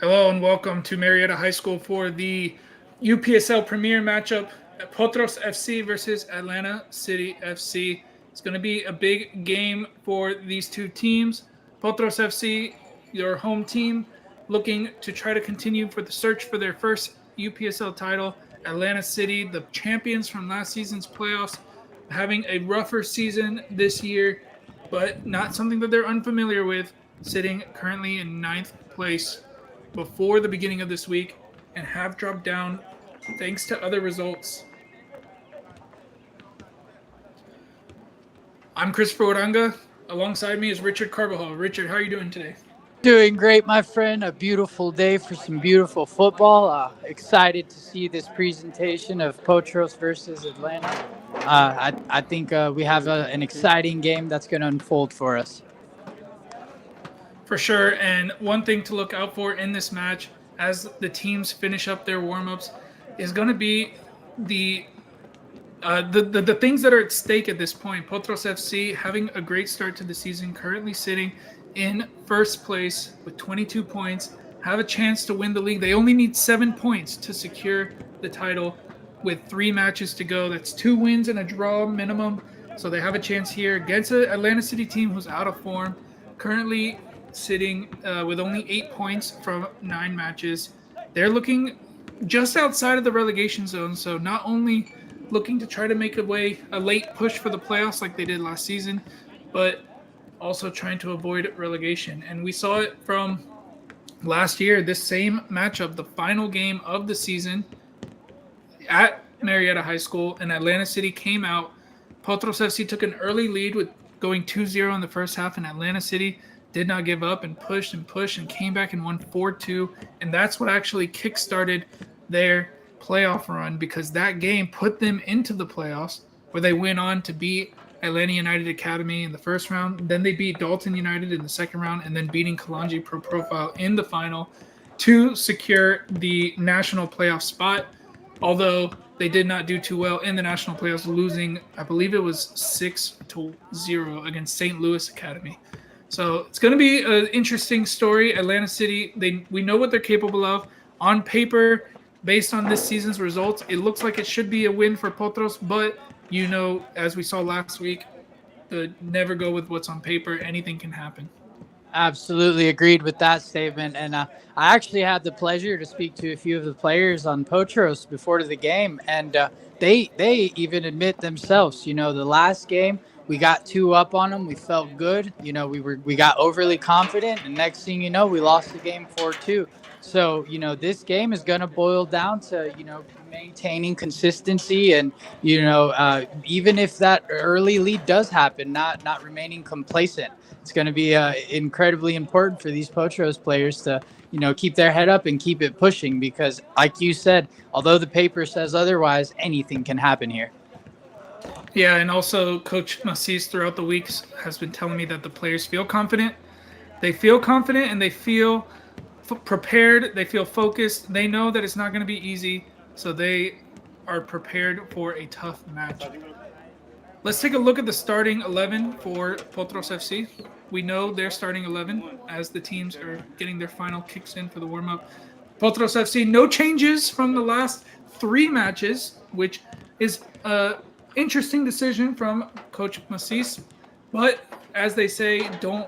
Hello and welcome to Marietta High School for the UPSL Premier matchup at Potros FC versus Atlanta City FC. It's going to be a big game for these two teams. Potros FC, your home team, looking to try to continue for the search for their first UPSL title. Atlanta City, the champions from last season's playoffs, having a rougher season this year, but not something that they're unfamiliar with, sitting currently in ninth place before the beginning of this week and have dropped down thanks to other results. I'm Christopher Oranga. Alongside me is Richard Carbajal. Richard, how are you doing today? Doing great, my friend. A beautiful day for some beautiful football. Excited to see this presentation of Potros versus Atlanta. I think we have an exciting game that's going to unfold for us. For sure, and one thing to look out for in this match as the teams finish up their warm-ups is going to be the things that are at stake at this point. Potros FC having a great start to the season, currently sitting in first place with 22 points, have a chance to win the league. They only need 7 points to secure the title with 3 matches to go. That's 2 wins and a draw minimum, so they have a chance here against an Atlanta City team who's out of form, currently sitting with only 8 points from 9 matches. They're looking just outside of the relegation zone, so not only looking to try to make a late push for the playoffs like they did last season, but also trying to avoid relegation. And we saw it from last year, this same matchup, the final game of the season at Marietta High School, and Atlanta City came out. Potros FC took an early lead with going 2-0 in the first half, and Atlanta City did not give up and pushed and came back and won 4-2. And that's what actually kickstarted their playoff run, because that game put them into the playoffs, where they went on to beat Atlanta United Academy in the first round. Then they beat Dalton United in the second round, and then beating Kalanji Pro Profile in the final to secure the national playoff spot. Although they did not do too well in the national playoffs, losing, I believe it was 6-0 against St. Louis Academy. So it's going to be an interesting story. Atlanta City, we know what they're capable of. On paper, based on this season's results, it looks like it should be a win for Potros, but as we saw last week, never go with what's on paper. Anything can happen. Absolutely agreed with that statement. And I actually had the pleasure to speak to a few of the players on Potros before the game, and they even admit themselves, the last game, we got 2 up on them. We felt good. We got overly confident. And next thing you know, we lost the game 4-2. So, this game is going to boil down to, maintaining consistency and, even if that early lead does happen, not remaining complacent. It's going to be incredibly important for these Potros players to, keep their head up and keep it pushing, because like you said, although the paper says otherwise, anything can happen here. Yeah, and also Coach Macis throughout the weeks has been telling me that the players feel confident. They feel confident and they feel prepared. They feel focused. They know that it's not going to be easy, so they are prepared for a tough match. Let's take a look at the starting 11 for Potros FC. We know their starting 11 as the teams are getting their final kicks in for the warm-up. Potros FC, no changes from the last 3 matches, which is interesting decision from Coach Macis, but as they say, don't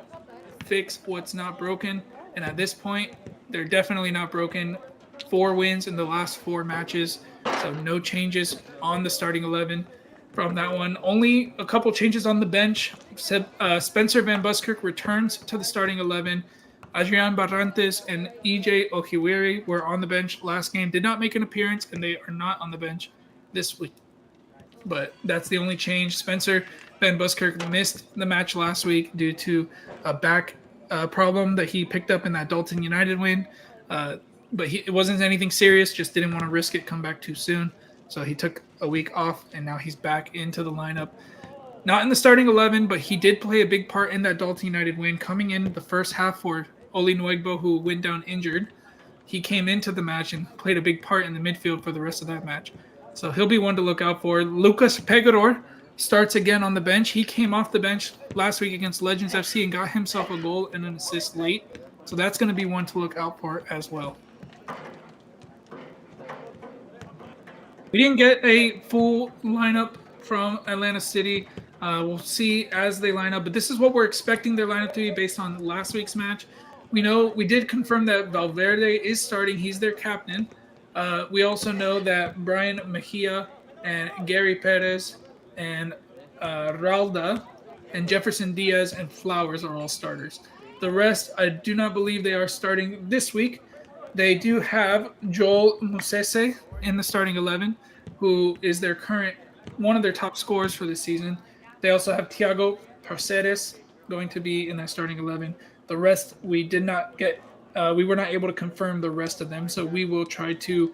fix what's not broken. And at this point, they're definitely not broken. 4 wins in the last 4 matches, so no changes on the starting 11 from that one. Only a couple changes on the bench. Spencer Van Buskirk returns to the starting 11. Adrian Barrantes and EJ Ohiwiri were on the bench last game, did not make an appearance, and they are not on the bench this week. But that's the only change. Spencer Van Buskirk missed the match last week due to a back problem that he picked up in that Dalton United win. But it wasn't anything serious, just didn't want to risk it, come back too soon. So he took a week off, and now he's back into the lineup. not in the starting 11, but he did play a big part in that Dalton United win, coming in the first half for Oli Nuegbo, who went down injured. He came into the match and played a big part in the midfield for the rest of that match. So he'll be one to look out for. Lucas Pegador starts again on the bench. He came off the bench last week against Legends FC and got himself a goal and an assist late. So that's going to be one to look out for as well. We didn't get a full lineup from Atlanta City. We'll see as they line up, but this is what we're expecting their lineup to be based on last week's match. We did confirm that Valverde is starting. He's their captain. We also know that Brian Mejia and Gary Perez and Ralda and Jefferson Diaz and Flowers are all starters. The rest, I do not believe they are starting this week. They do have Joel Musese in the starting 11, who is one of their top scorers for the season. They also have Thiago Parceres going to be in that starting 11. The rest, we did not get. We were not able to confirm the rest of them, so we will try to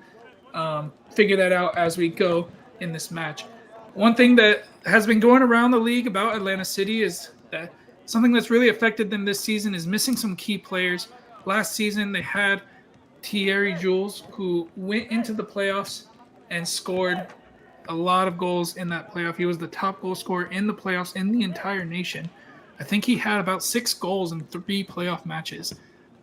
figure that out as we go in this match. One thing that has been going around the league about Atlanta City is that something that's really affected them this season is missing some key players. Last season, they had Thierry Jules, who went into the playoffs and scored a lot of goals in that playoff. He was the top goal scorer in the playoffs in the entire nation. I think he had about 6 goals in 3 playoff matches.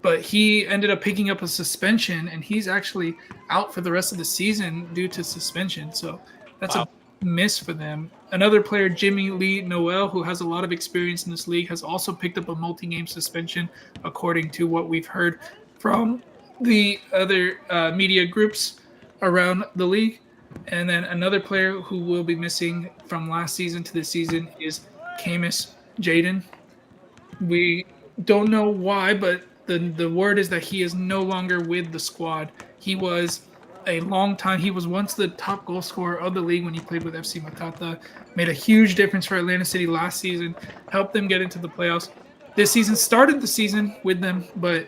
But he ended up picking up a suspension, and he's actually out for the rest of the season due to suspension. So that's a miss for them. Another player, Jimmy Lee Noel, who has a lot of experience in this league, has also picked up a multi-game suspension, according to what we've heard from the other media groups around the league. And then another player who will be missing from last season to this season is Camus Jaden. We don't know why, but the word is that he is no longer with the squad. He was once the top goal scorer of the league when he played with FC Matata. Made a huge difference for Atlanta City last season, helped them get into the playoffs. This season started the season with them, but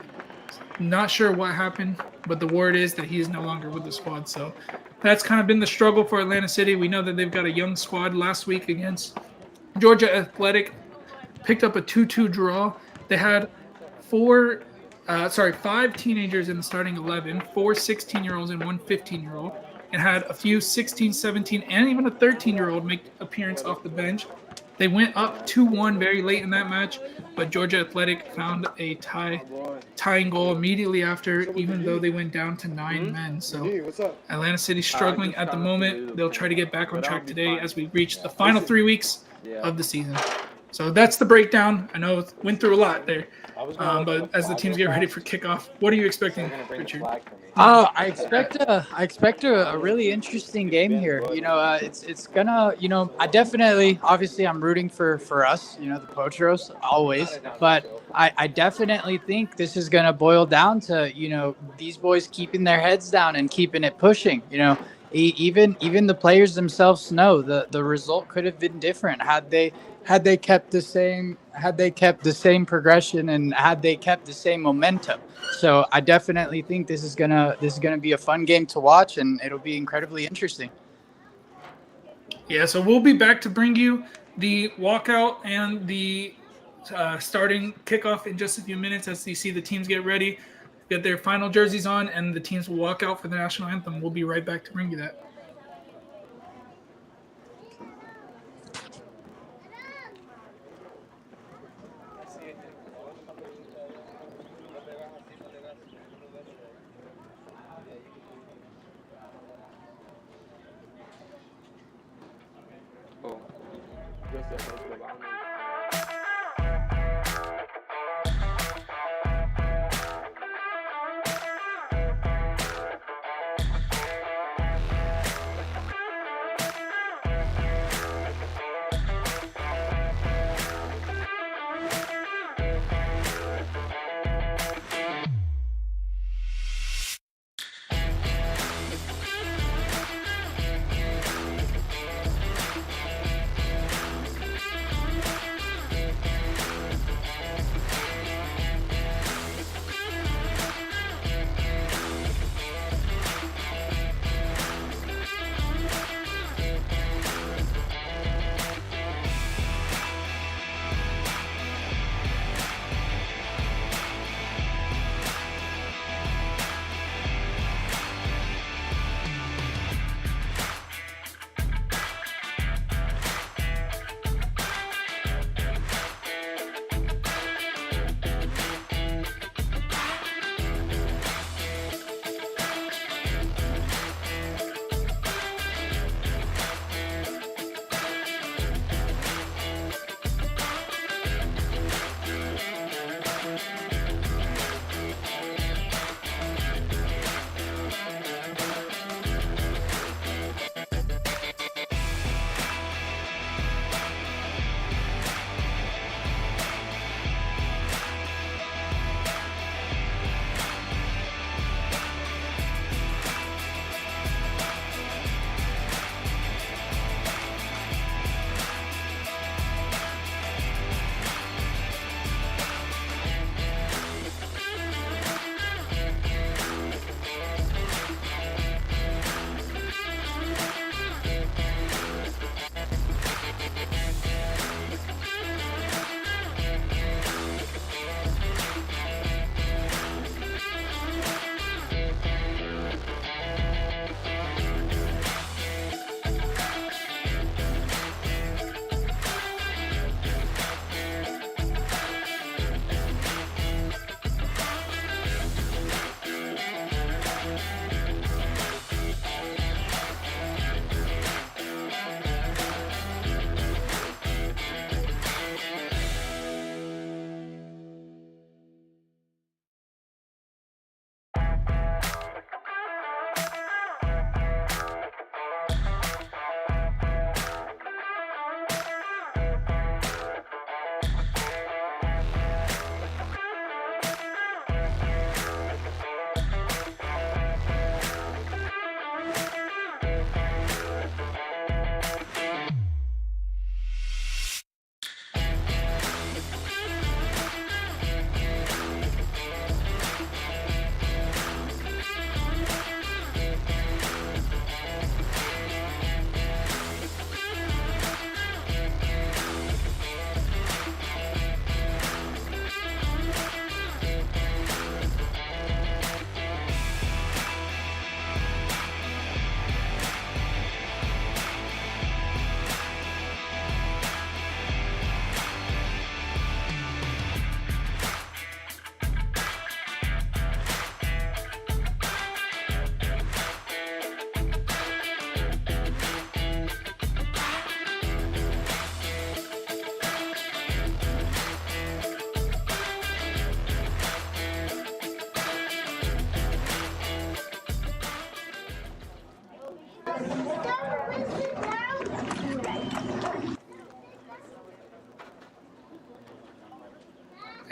not sure what happened. But the word is that he is no longer with the squad. So that's kind of been the struggle for Atlanta City. We know that they've got a young squad. Last week against Georgia Athletic, picked up a 2-2 draw. They had 5 teenagers in the starting 11, 4 16-year-olds and 1 15-year-old, and had a few 16, 17, and even a 13-year-old make appearance off the bench. They went up 2-1 very late in that match, but Georgia Athletic found a tying goal immediately after, even though they went down to 9 men. So Atlanta City struggling at the moment. They'll try to get back on track today as we reach the final 3 weeks of the season. So that's the breakdown. I know it went through a lot there. But as the teams get ready for kickoff, what are you expecting, Richard? I expect a really interesting game here. It's gonna. I definitely, obviously, I'm rooting for us. The Potros always, but I definitely think this is gonna boil down to these boys keeping their heads down and keeping it pushing. Even the players themselves know the result could have been different had they kept the same progression and had they kept the same momentum. So I definitely think this is gonna be a fun game to watch, and it'll be incredibly interesting. Yeah, so we'll be back to bring you the walkout and the starting kickoff in just a few minutes as you see the teams get ready, get their final jerseys on, and the teams will walk out for the national anthem. We'll be right back to bring you that.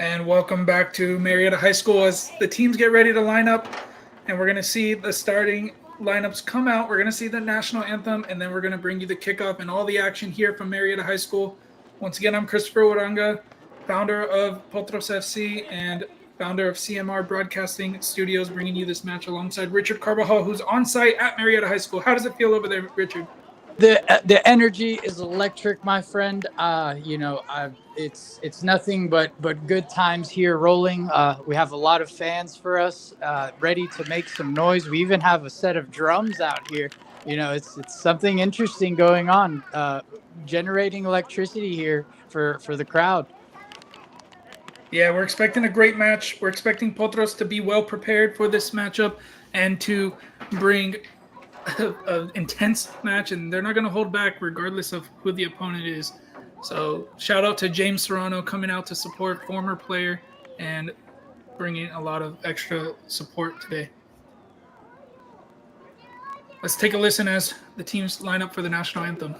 And welcome back to Marietta High School as the teams get ready to line up. And we're going to see the starting lineups come out. We're going to see the national anthem, and then we're going to bring you the kickoff and all the action here from Marietta High School. Once again, I'm Christopher Waranga, founder of Potros FC and founder of CMR Broadcasting Studios, bringing you this match alongside Richard Carbajal, who's on site at Marietta High School. How does it feel over there, Richard? The energy is electric, my friend. It's nothing but good times here rolling. We have a lot of fans for us, ready to make some noise. We even have a set of drums out here. It's something interesting going on, generating electricity here for the crowd. Yeah, we're expecting a great match. We're expecting Potros to be well prepared for this matchup and to bring an intense match, and they're not going to hold back regardless of who the opponent is. So shout out to James Serrano coming out to support, former player, and bringing a lot of extra support today. Let's take a listen as the teams line up for the national anthem.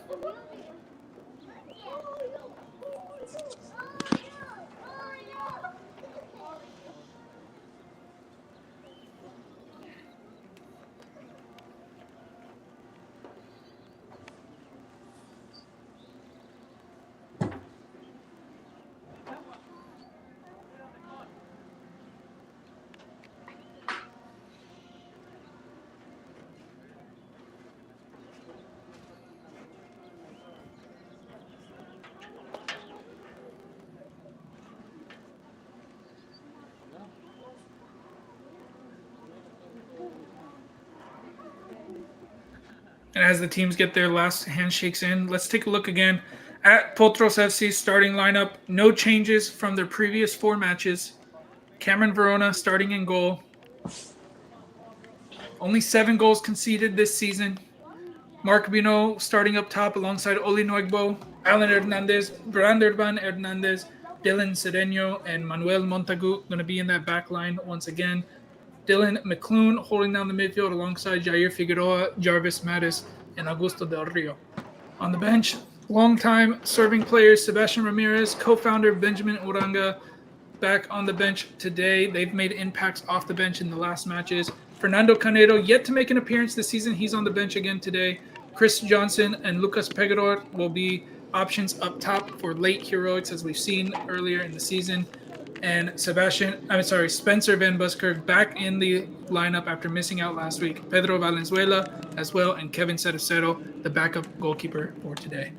And as the teams get their last handshakes in, let's take a look again at Potros FC starting lineup. No changes from their previous 4 matches. Cameron Verona starting in goal. Only 7 goals conceded this season. Mark Bino starting up top alongside Oli Nuegbo, Alan Hernandez, Branderban Hernandez, Dylan Sereno, and Manuel Montagu going to be in that back line once again. Dylan McClune holding down the midfield alongside Jair Figueroa, Jarvis Mattis, and Augusto Del Rio. On the bench, longtime serving players Sebastian Ramirez, co-founder Benjamin Uranga, back on the bench today. They've made impacts off the bench in the last matches. Fernando Canedo yet to make an appearance this season. He's on the bench again today. Chris Johnson and Lucas Pegador will be options up top for late heroics, as we've seen earlier in the season. And Spencer Van Buskirk back in the lineup after missing out last week. Pedro Valenzuela as well, and Kevin Cercero, the backup goalkeeper for today.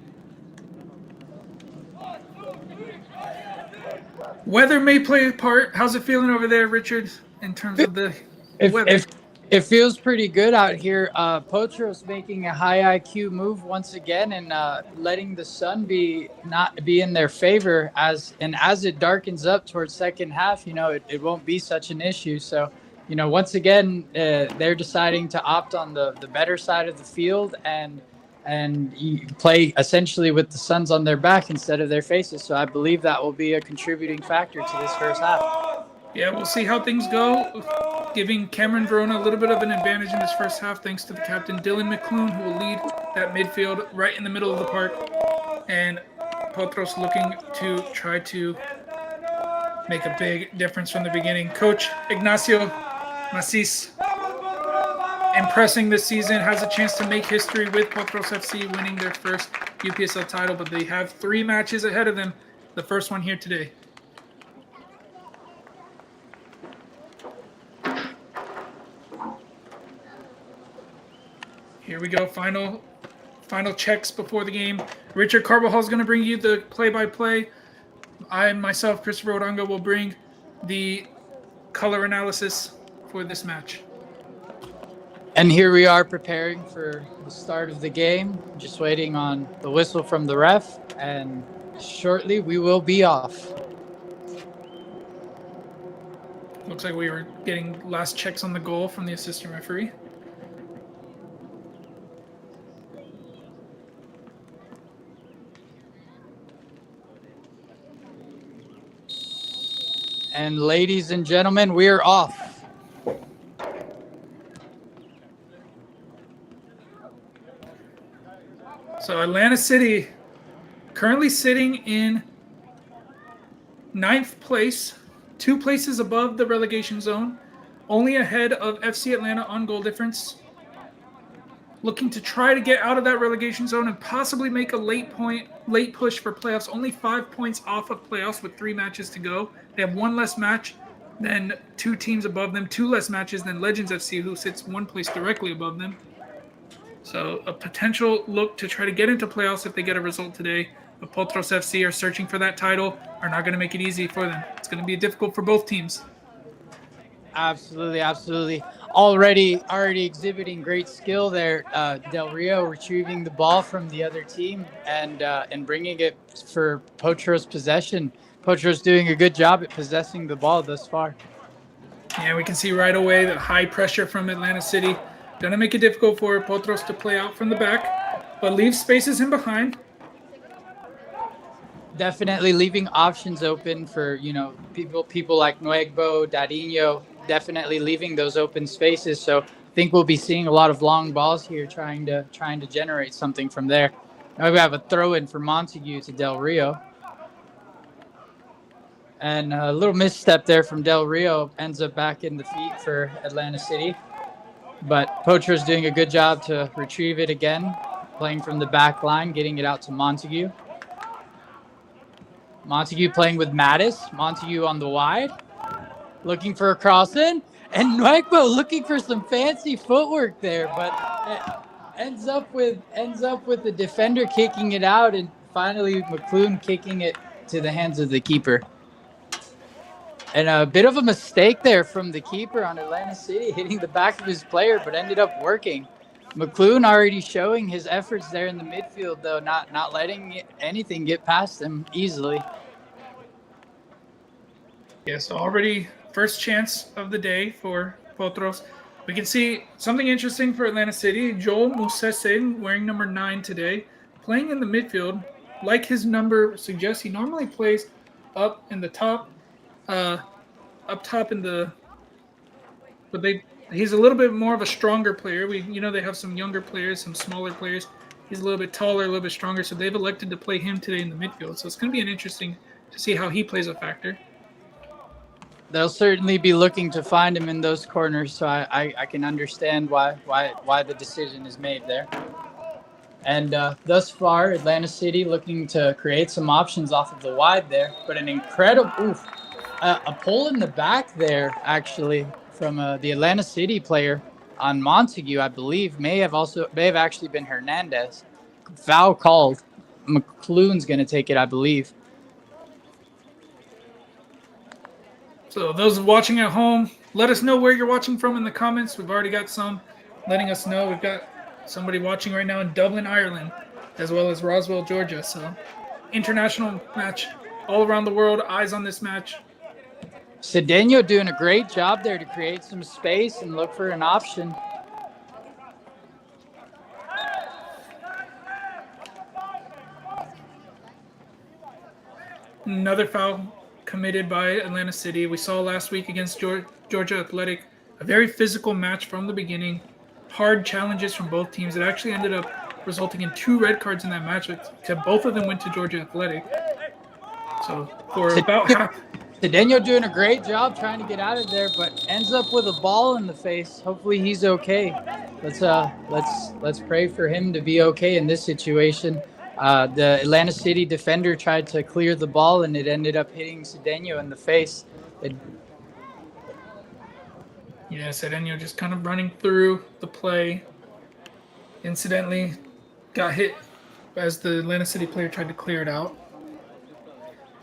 Weather may play a part. How's it feeling over there, Richard, in terms of the weather? It feels pretty good out here. Potros making a high IQ move once again and letting the sun not be in their favor as it darkens up towards second half. It won't be such an issue. So, once again, they're deciding to opt on the better side of the field and you play essentially with the suns on their back instead of their faces. So I believe that will be a contributing factor to this first half. Yeah, we'll see how things go, giving Cameron Verona a little bit of an advantage in this first half thanks to the captain, Dylan McClune, who will lead that midfield right in the middle of the park. And Potros looking to try to make a big difference from the beginning. Coach Ignacio Macis, impressing this season, has a chance to make history with Potros FC winning their first UPSL title, but they have 3 matches ahead of them, the first one here today. Here we go, final checks before the game. Richard Carbajal is going to bring you the play-by-play. I, myself, Christopher Odanga, will bring the color analysis for this match. And here we are preparing for the start of the game, just waiting on the whistle from the ref, and shortly we will be off. Looks like we were getting last checks on the goal from the assistant referee. And ladies and gentlemen, we are off. So Atlanta City currently sitting in ninth place, 2 places above the relegation zone, only ahead of FC Atlanta on goal difference. Looking to try to get out of that relegation zone and possibly make a late push for playoffs. Only 5 points off of playoffs with 3 matches to go. They have 1 less match than 2 teams above them, 2 less matches than Legends FC, who sits 1 place directly above them. So a potential look to try to get into playoffs if they get a result today. But Potros FC are searching for that title, are not going to make it easy for them. It's going to be difficult for both teams. Absolutely, absolutely. Already exhibiting great skill there. Del Rio retrieving the ball from the other team and bringing it for Potros possession. Potros doing a good job at possessing the ball thus far. Yeah, we can see right away the high pressure from Atlanta City. Going to make it difficult for Potros to play out from the back, but leave spaces in behind. Definitely leaving options open for, people like Nuegbo, Dadinho, definitely leaving those open spaces. So I think we'll be seeing a lot of long balls here trying to generate something from there. Now we have a throw in for Montague to Del Rio. And a little misstep there from Del Rio ends up back in the feet for Atlanta City. But Potros doing a good job to retrieve it again, playing from the back line, getting it out to Montague. Montague playing with Mattis. Montague on the wide, looking for a cross in, and Nuegbo looking for some fancy footwork there, but ends up with the defender kicking it out, and finally McClune kicking it to the hands of the keeper. And a bit of a mistake there from the keeper on Atlanta City, hitting the back of his player, but ended up working. McClune already showing his efforts there in the midfield, though, not letting anything get past him easily. Yeah, so already first chance of the day for Potros. We can see something interesting for Atlanta City. Joel Musese, wearing number 9 today, playing in the midfield. Like his number suggests, he normally plays up in the top, up top in the. But he's a little bit more of a stronger player. They have some younger players, some smaller players. He's a little bit taller, a little bit stronger, so they've elected to play him today in the midfield. So it's going to be interesting to see how he plays a factor. They'll certainly be looking to find him in those corners, so I can understand why the decision is made there. And thus far, Atlanta City looking to create some options off of the wide there, but an incredible a pull in the back there actually from the Atlanta City player on Montague, I believe, may have actually been Hernandez. Foul called. McClune's going to take it, I believe. So those watching at home, let us know where you're watching from in the comments. We've already got some letting us know. We've got somebody watching right now in Dublin, Ireland, as well as Roswell, Georgia. So international match all around the world. Eyes on this match. Cedeno doing a great job there to create some space and look for an option. Another foul committed by Atlanta City. We saw last week against Georgia Athletic, a very physical match from the beginning. Hard challenges from both teams. It actually ended up resulting in 2 red cards in that match, except both of them went to Georgia Athletic. So for about half. Cedeno doing a great job trying to get out of there, but ends up with a ball in the face. Hopefully he's okay. Let's pray for him to be okay in this situation. The Atlanta City defender tried to clear the ball, and it ended up hitting Cedeno in the face. Cedeno just kind of running through the play. Incidentally, got hit as the Atlanta City player tried to clear it out.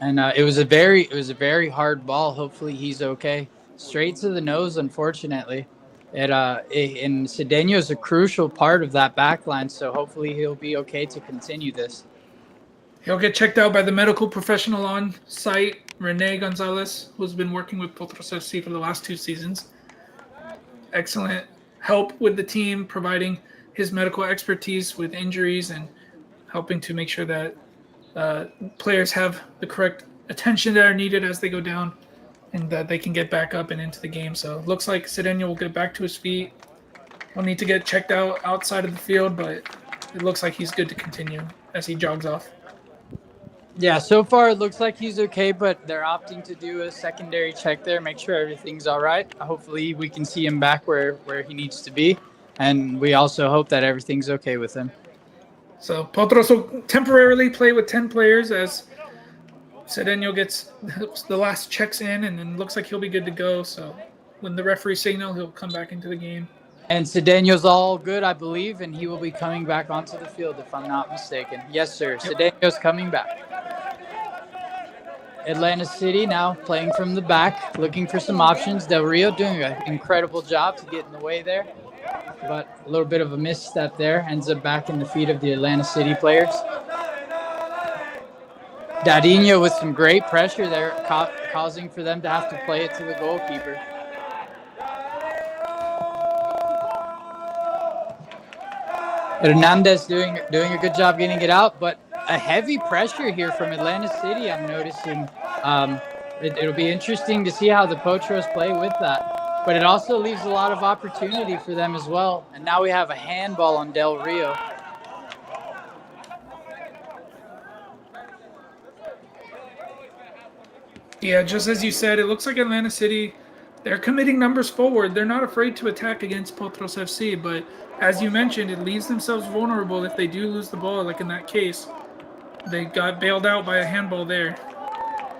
And it was a very hard ball. Hopefully he's okay. Straight to the nose, unfortunately. And Cedeno is a crucial part of that back line, so hopefully he'll be okay to continue this. He'll get checked out by the medical professional on site, Rene Gonzalez, who's been working with Potros FC for the last 2 seasons. Excellent help with the team, providing his medical expertise with injuries and helping to make sure that players have the correct attention that are needed as they go down and that they can get back up and into the game. So it looks like Cedeno will get back to his feet. He'll need to get checked out outside of the field, but it looks like he's good to continue as he jogs off. Yeah, so far it looks like he's okay, but they're opting to do a secondary check there, make sure everything's all right. Hopefully we can see him back where he needs to be. And we also hope that everything's okay with him. So Potros will temporarily play with 10 players as Cedeno gets the last checks in, and then looks like he'll be good to go. So when the referee signal, he'll come back into the game. And Cedeno's all good, I believe, and he will be coming back onto the field if I'm not mistaken. Yes, sir. Cedeno's coming back. Atlanta City now playing from the back, looking for some options. Del Rio doing an incredible job to get in the way there, but a little bit of a misstep there. Ends up back in the feet of the Atlanta City players. Dadinho with some great pressure there, causing for them to have to play it to the goalkeeper. Hernandez doing a good job getting it out, but a heavy pressure here from Atlanta City, I'm noticing. It'll be interesting to see how the Potros play with that. But it also leaves a lot of opportunity for them as well. And now we have a handball on Del Rio. Yeah, just as you said, it looks like Atlanta City, they're committing numbers forward. They're not afraid to attack against Potros FC, but as you mentioned, it leaves themselves vulnerable if they do lose the ball, like in that case. They got bailed out by a handball there.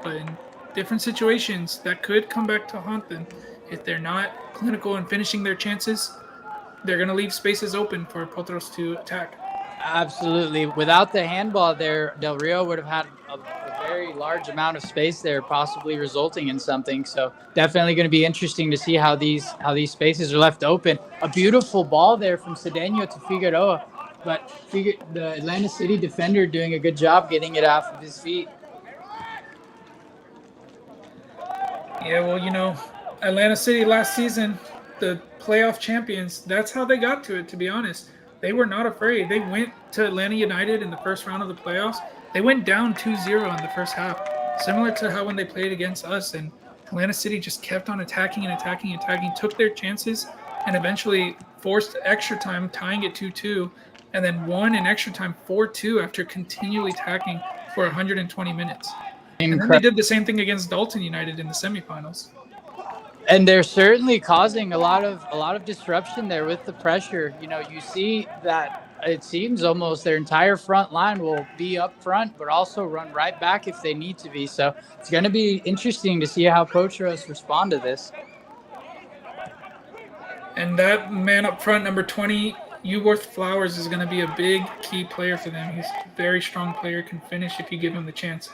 But in different situations, that could come back to haunt them. If they're not clinical in finishing their chances, they're going to leave spaces open for Potros to attack. Absolutely. Without the handball there, Del Rio would have had a very large amount of space there, possibly resulting in something. So definitely going to be interesting to see how these spaces are left open. A beautiful ball there from Cedeno to Figueroa, but the Atlanta City defender doing a good job getting it off of his feet. Yeah, well, Atlanta City last season, the playoff champions, that's how they got to it, to be honest. They were not afraid. They went to Atlanta United in the first round of the playoffs. They went down 2-0 in the first half, similar to how when they played against us. And Atlanta City just kept on attacking and attacking and attacking, took their chances, and eventually forced extra time, tying it 2-2, and then won in extra time 4-2 after continually attacking for 120 minutes. And then they did the same thing against Dalton United in the semifinals. And they're certainly causing a lot of disruption there with the pressure. You see that it seems almost their entire front line will be up front, but also run right back if they need to be. So it's going to be interesting to see how Potros respond to this. And that man up front, number 20, Uworth Flowers, is going to be a big key player for them. He's a very strong player, can finish if you give him the chance.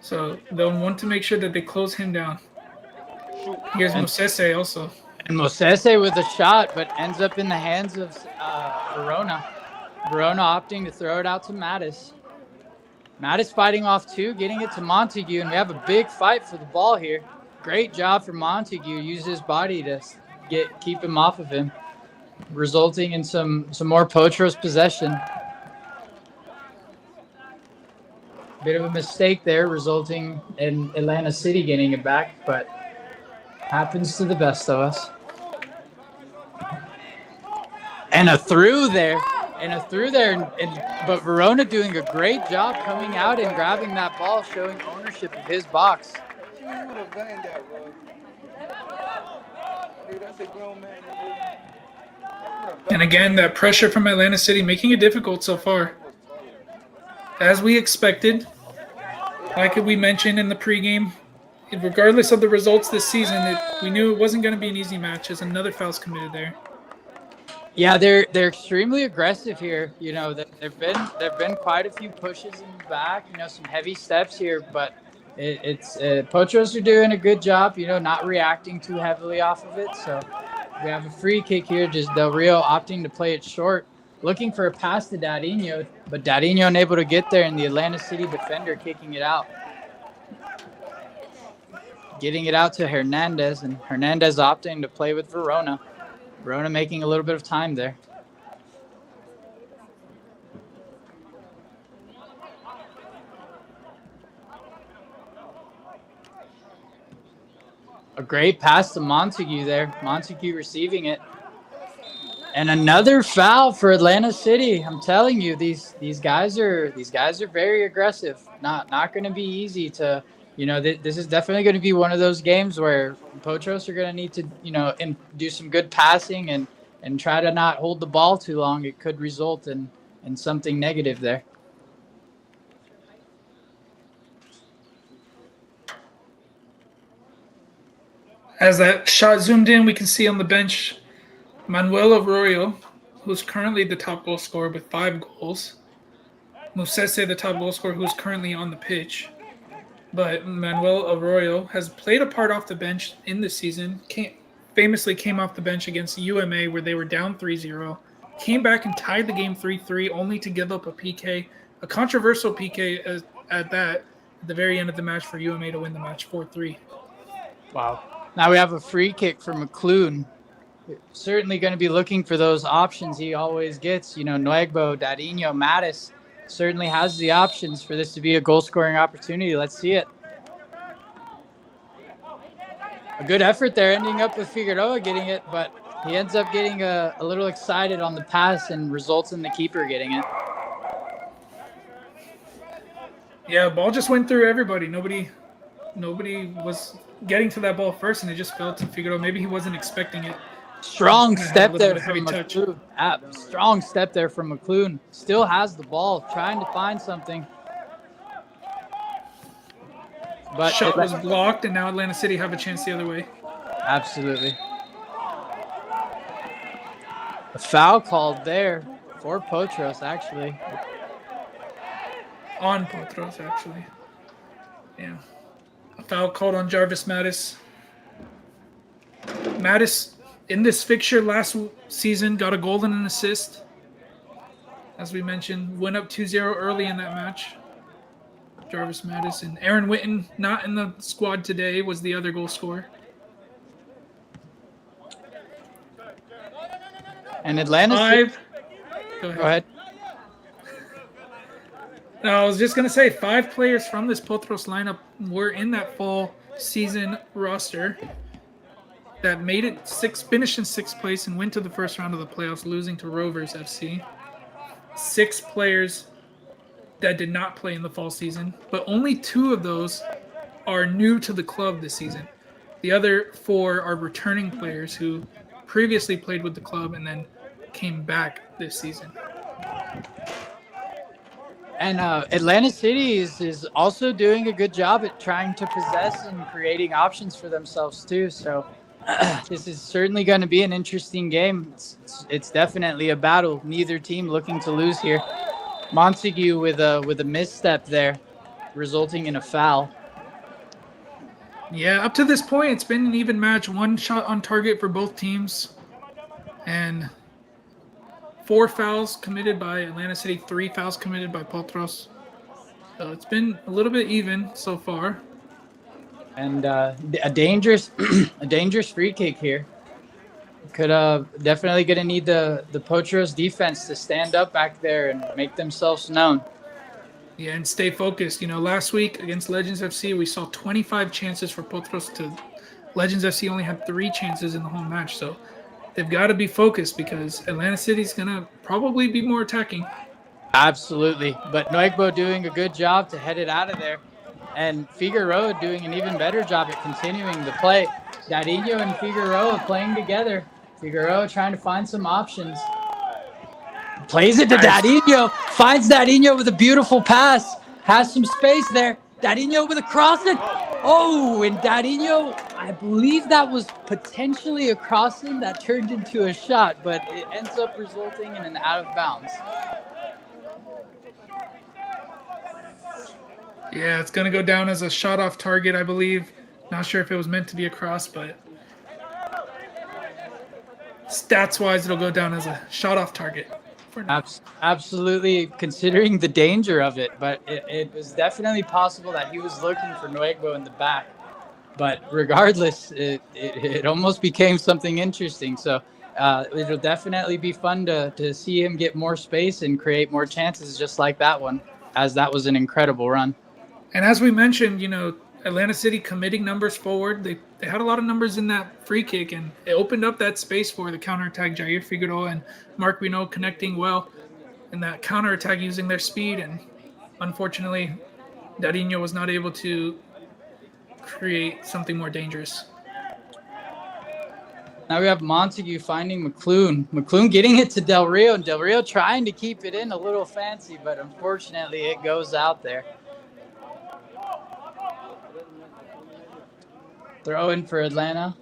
So they'll want to make sure that they close him down. Here's Mosese also. And Mosese with a shot, but ends up in the hands of Verona. Verona opting to throw it out to Mattis. Mattis fighting off two, getting it to Montague, and we have a big fight for the ball here. Great job for Montague. Use his body to keep him off of him, resulting in some more Potros possession. Bit of a mistake there, resulting in Atlanta City getting it back, but happens to the best of us. And a through there, but Verona doing a great job coming out and grabbing that ball, showing ownership of his box. And again, that pressure from Atlanta City making it difficult so far. As we expected, like we mentioned in the pregame, regardless of the results this season, we knew it wasn't going to be an easy match as another foul's committed there. Yeah, they're extremely aggressive here. There've been quite a few pushes in the back. Some heavy steps here, but it's Potros are doing a good job. Not reacting too heavily off of it. So we have a free kick here. Just Del Rio opting to play it short, looking for a pass to Dadinho, but Dadinho unable to get there, and the Atlanta City defender kicking it out. Getting it out to Hernandez, and Hernandez opting to play with Verona. Verona making a little bit of time there. A great pass to Montague there. Montague receiving it. And another foul for Atlanta City. I'm telling you, these guys are very aggressive. Not going to be easy to, this is definitely going to be one of those games where Potros are going to need to, do some good passing and try to not hold the ball too long. It could result in something negative there. As that shot zoomed in, we can see on the bench Manuel Arroyo, who's currently the top goal scorer with 5 goals. Musese, the top goal scorer, who's currently on the pitch. But Manuel Arroyo has played a part off the bench in this season. Famously came off the bench against UMA where they were down 3-0. Came back and tied the game 3-3, only to give up a PK, a controversial PK at the very end of the match for UMA to win the match 4-3. Wow. Now we have a free kick for McClune. Certainly going to be looking for those options he always gets. Nuegbo, Dadinho, Mattis certainly has the options for this to be a goal-scoring opportunity. Let's see it. A good effort there, ending up with Figueroa getting it, but he ends up getting a little excited on the pass and results in the keeper getting it. Yeah, the ball just went through everybody. Nobody was getting to that ball first, and it just fell to Figueroa. Maybe he wasn't expecting it. Strong step there from McClune. Strong step there from McClune. Still has the ball, trying to find something. But shot was blocked, and now Atlanta City have a chance the other way. Absolutely. A foul called there for Potros, actually. On Potros, actually. Yeah. A foul called on Jarvis Mattis. Mattis, in this fixture last season, got a goal and an assist. As we mentioned, went up 2-0 early in that match. Jarvis Mattis and Aaron Witten, not in the squad today, was the other goal scorer. And Atlanta City. Go ahead. No, I was just going to say 5 players from this Potros lineup were in that fall season roster that made it finished in 6th place and went to the first round of the playoffs, losing to Rovers FC. 6 players that did not play in the fall season, but only 2 of those are new to the club this season. The other 4 are returning players who previously played with the club and then came back this season. And Atlanta City is also doing a good job at trying to possess and creating options for themselves too. So this is certainly going to be an interesting game. It's definitely a battle. Neither team looking to lose here. Montague with a misstep there, resulting in a foul. Yeah, up to this point, it's been an even match. 1 shot on target for both teams. And 4 fouls committed by Atlanta City, 3 fouls committed by Potros. So it's been a little bit even so far. And a dangerous free kick here. Could definitely going to need the Potros defense to stand up back there and make themselves known. Yeah, and stay focused. Last week against Legends FC, we saw 25 chances for Potros to Legends FC only had 3 chances in the whole match. So they've got to be focused because Atlanta City's going to probably be more attacking. Absolutely. But Nuegbo doing a good job to head it out of there. And Figueroa doing an even better job at continuing the play. Dadinho and Figueroa playing together. Figueroa trying to find some options. Plays it to Dadinho. Finds Dadinho with a beautiful pass. Has some space there. Dadinho with a crossing. Oh, and Dadinho, I believe that was potentially a crossing that turned into a shot, but it ends up resulting in an out of bounds. Yeah, it's going to go down as a shot off target, I believe. Not sure if it was meant to be a cross, but stats-wise, it'll go down as a shot off target. Absolutely, considering the danger of it, but it was definitely possible that he was looking for Nuegbo in the back. But regardless, it almost became something interesting. So it'll definitely be fun to see him get more space and create more chances just like that one, as that was an incredible run. And as we mentioned, Atlanta City committing numbers forward. They had a lot of numbers in that free kick, and it opened up that space for the counterattack. Jair Figueroa and Mark Reno connecting well in that counterattack using their speed. And unfortunately, Darinho was not able to create something more dangerous. Now we have Montague finding McClune. McClune getting it to Del Rio, and Del Rio trying to keep it in a little fancy, but unfortunately it goes out there. Throw in for Atlanta.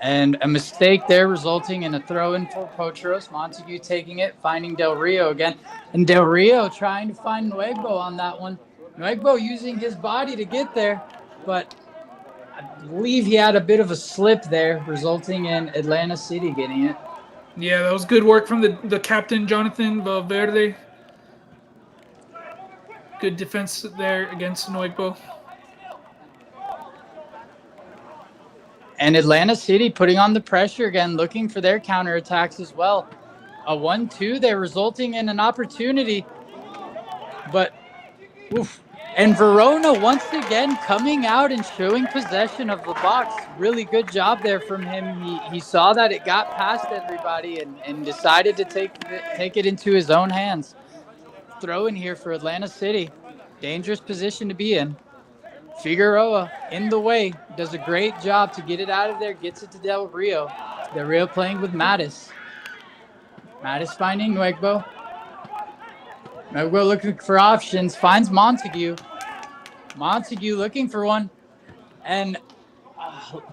And a mistake there resulting in a throw-in for Potros. Montague taking it, finding Del Rio again. And Del Rio trying to find Nuegbo on that one. Nuegbo using his body to get there, but I believe he had a bit of a slip there, resulting in Atlanta City getting it. Yeah, that was good work from the captain, Jonathan Valverde. Good defense there against Nuegbo. And Atlanta City putting on the pressure again, looking for their counterattacks as well. A 1-2 there, resulting in an opportunity. But, oof. And Verona once again coming out and showing possession of the box. Really good job there from him. He saw that it got past everybody and decided to take it into his own hands. Throw in here for Atlanta City. Dangerous position to be in. Figueroa in the way, does a great job to get it out of there, gets it to Del Rio. Del Rio playing with Mattis. Mattis finding Nuegbo. Nuegbo looking for options, finds Montague. Montague looking for one. And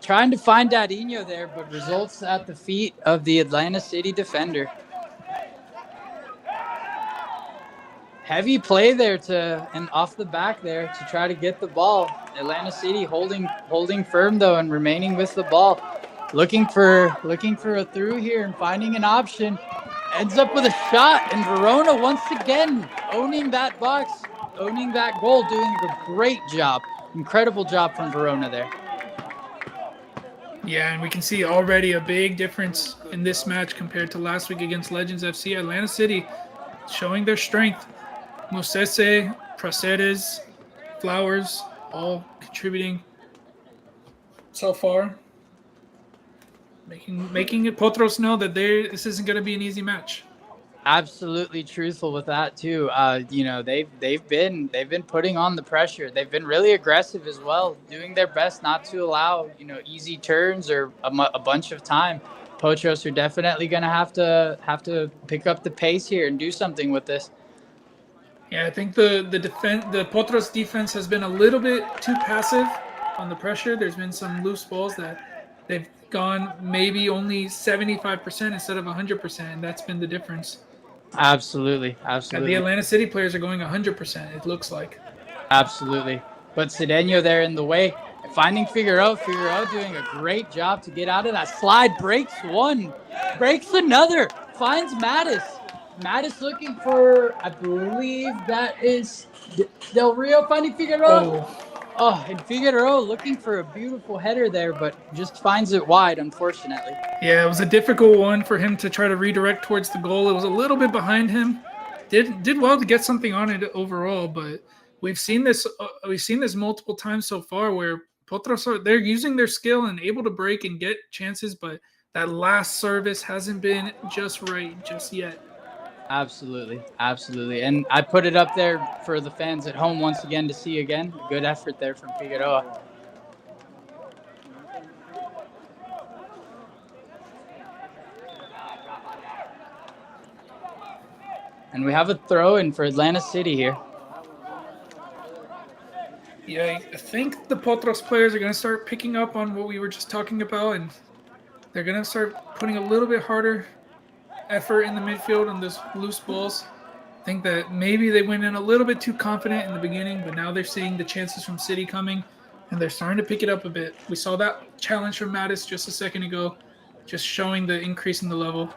trying to find Dadinho there, but results at the feet of the Atlanta City defender. Heavy play there and off the back there to try to get the ball. Atlanta City holding firm though and remaining with the ball. Looking for a through here and finding an option. Ends up with a shot, and Verona once again owning that box, owning that goal, doing a great job. Incredible job from Verona there. Yeah, and we can see already a big difference in this match compared to last week against Legends FC. Atlanta City showing their strength. Mosese, Praceres, Flowers, all contributing so far. Making it Potros know that this isn't going to be an easy match. Absolutely truthful with that too. They've been putting on the pressure. They've been really aggressive as well, doing their best not to allow easy turns or a bunch of time. Potros are definitely going to have to pick up the pace here and do something with this. Yeah, I think the Potros defense has been a little bit too passive on the pressure. There's been some loose balls that they've gone maybe only 75% instead of 100%, and that's been the difference. Absolutely. And the Atlanta City players are going 100%, it looks like. Absolutely. But Cedeno there in the way, finding Figueroa. Figueroa doing a great job to get out of that slide. Breaks one, breaks another, finds Mattis. Mattis looking for, I believe that is Del Rio, finding Figueroa. And Figueroa looking for a beautiful header there, but just finds it wide, unfortunately. Yeah, it was a difficult one for him to try to redirect towards the goal. It was a little bit behind him. Did well to get something on it overall, but we've seen this multiple times so far where Potros they're using their skill and able to break and get chances, but that last service hasn't been just right just yet. Absolutely. And I put it up there for the fans at home once again to see again. Good effort there from Figueroa. And we have a throw-in for Atlanta City here. Yeah, I think the Potros players are going to start picking up on what we were just talking about, and they're going to start putting a little bit harder effort in the midfield on those loose balls. I think that maybe they went in a little bit too confident in the beginning, but now they're seeing the chances from City coming, and they're starting to pick it up a bit. We saw that challenge from Mattis just a second ago, just showing the increase in the level.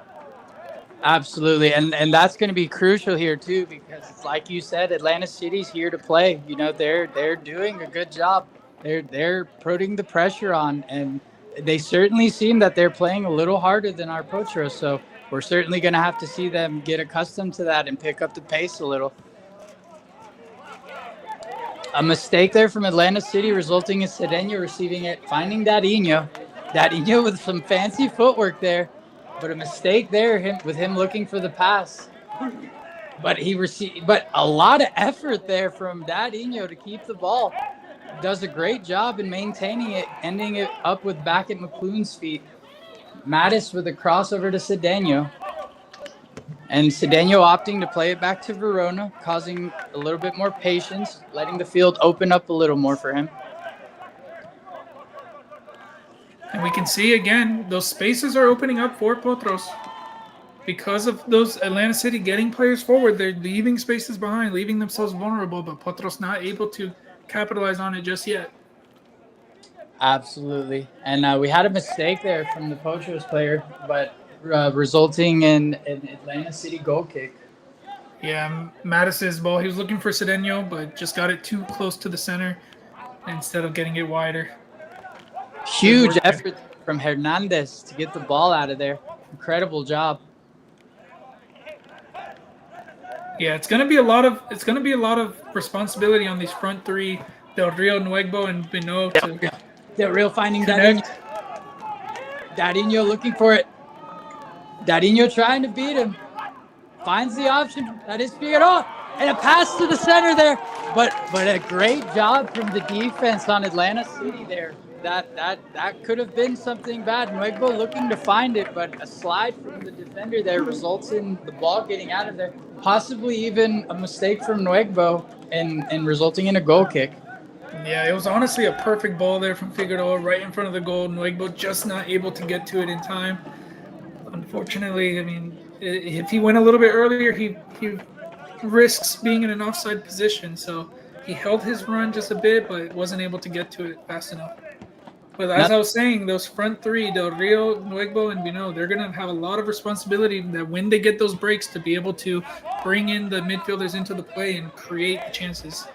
Absolutely, and that's going to be crucial here too, because it's like you said, Atlanta City's here to play. They're doing a good job. They're putting the pressure on, and they certainly seem that they're playing a little harder than our Potros. So we're certainly going to have to see them get accustomed to that and pick up the pace a little. A mistake there from Atlanta City resulting in Cedeno receiving it, finding Dadinho. Dadinho with some fancy footwork there, but a mistake there with him looking for the pass. But a lot of effort there from Dadinho to keep the ball. Does a great job in maintaining it, ending it up with back at McClune's feet. Mattis with a crossover to Cedeno. And Cedeno opting to play it back to Verona, causing a little bit more patience, letting the field open up a little more for him. And we can see again, those spaces are opening up for Potros. Because of those Atlanta City getting players forward, they're leaving spaces behind, leaving themselves vulnerable, but Potros not able to capitalize on it just yet. Absolutely. And we had a mistake there from the Potros player, but resulting in an Atlanta City goal kick. Yeah, Mattis's ball. He was looking for Cedeno, but just got it too close to the center instead of getting it wider. Huge effort from Hernandez to get the ball out of there. Incredible job. Yeah, it's gonna be a lot of responsibility on these front three: Del Rio, Nuegbo, and Bino. Del Rio finding Dadinho. Dadinho looking for it. Dadinho trying to beat him. Finds the option. That is Figueroa. And a pass to the center there. But a great job from the defense on Atlanta City there. That could have been something bad. Nuegbo looking to find it, but a slide from the defender there results in the ball getting out of there. Possibly even a mistake from Nuegbo and resulting in a goal kick. Yeah, it was honestly a perfect ball there from Figueroa right in front of the goal. Nuegbo just not able to get to it in time. Unfortunately, I mean, if he went a little bit earlier, he risks being in an offside position. So he held his run just a bit, but wasn't able to get to it fast enough. But as I was saying, those front three, Del Rio, Nuegbo, and Bino, they're going to have a lot of responsibility that when they get those breaks to be able to bring in the midfielders into the play and create chances.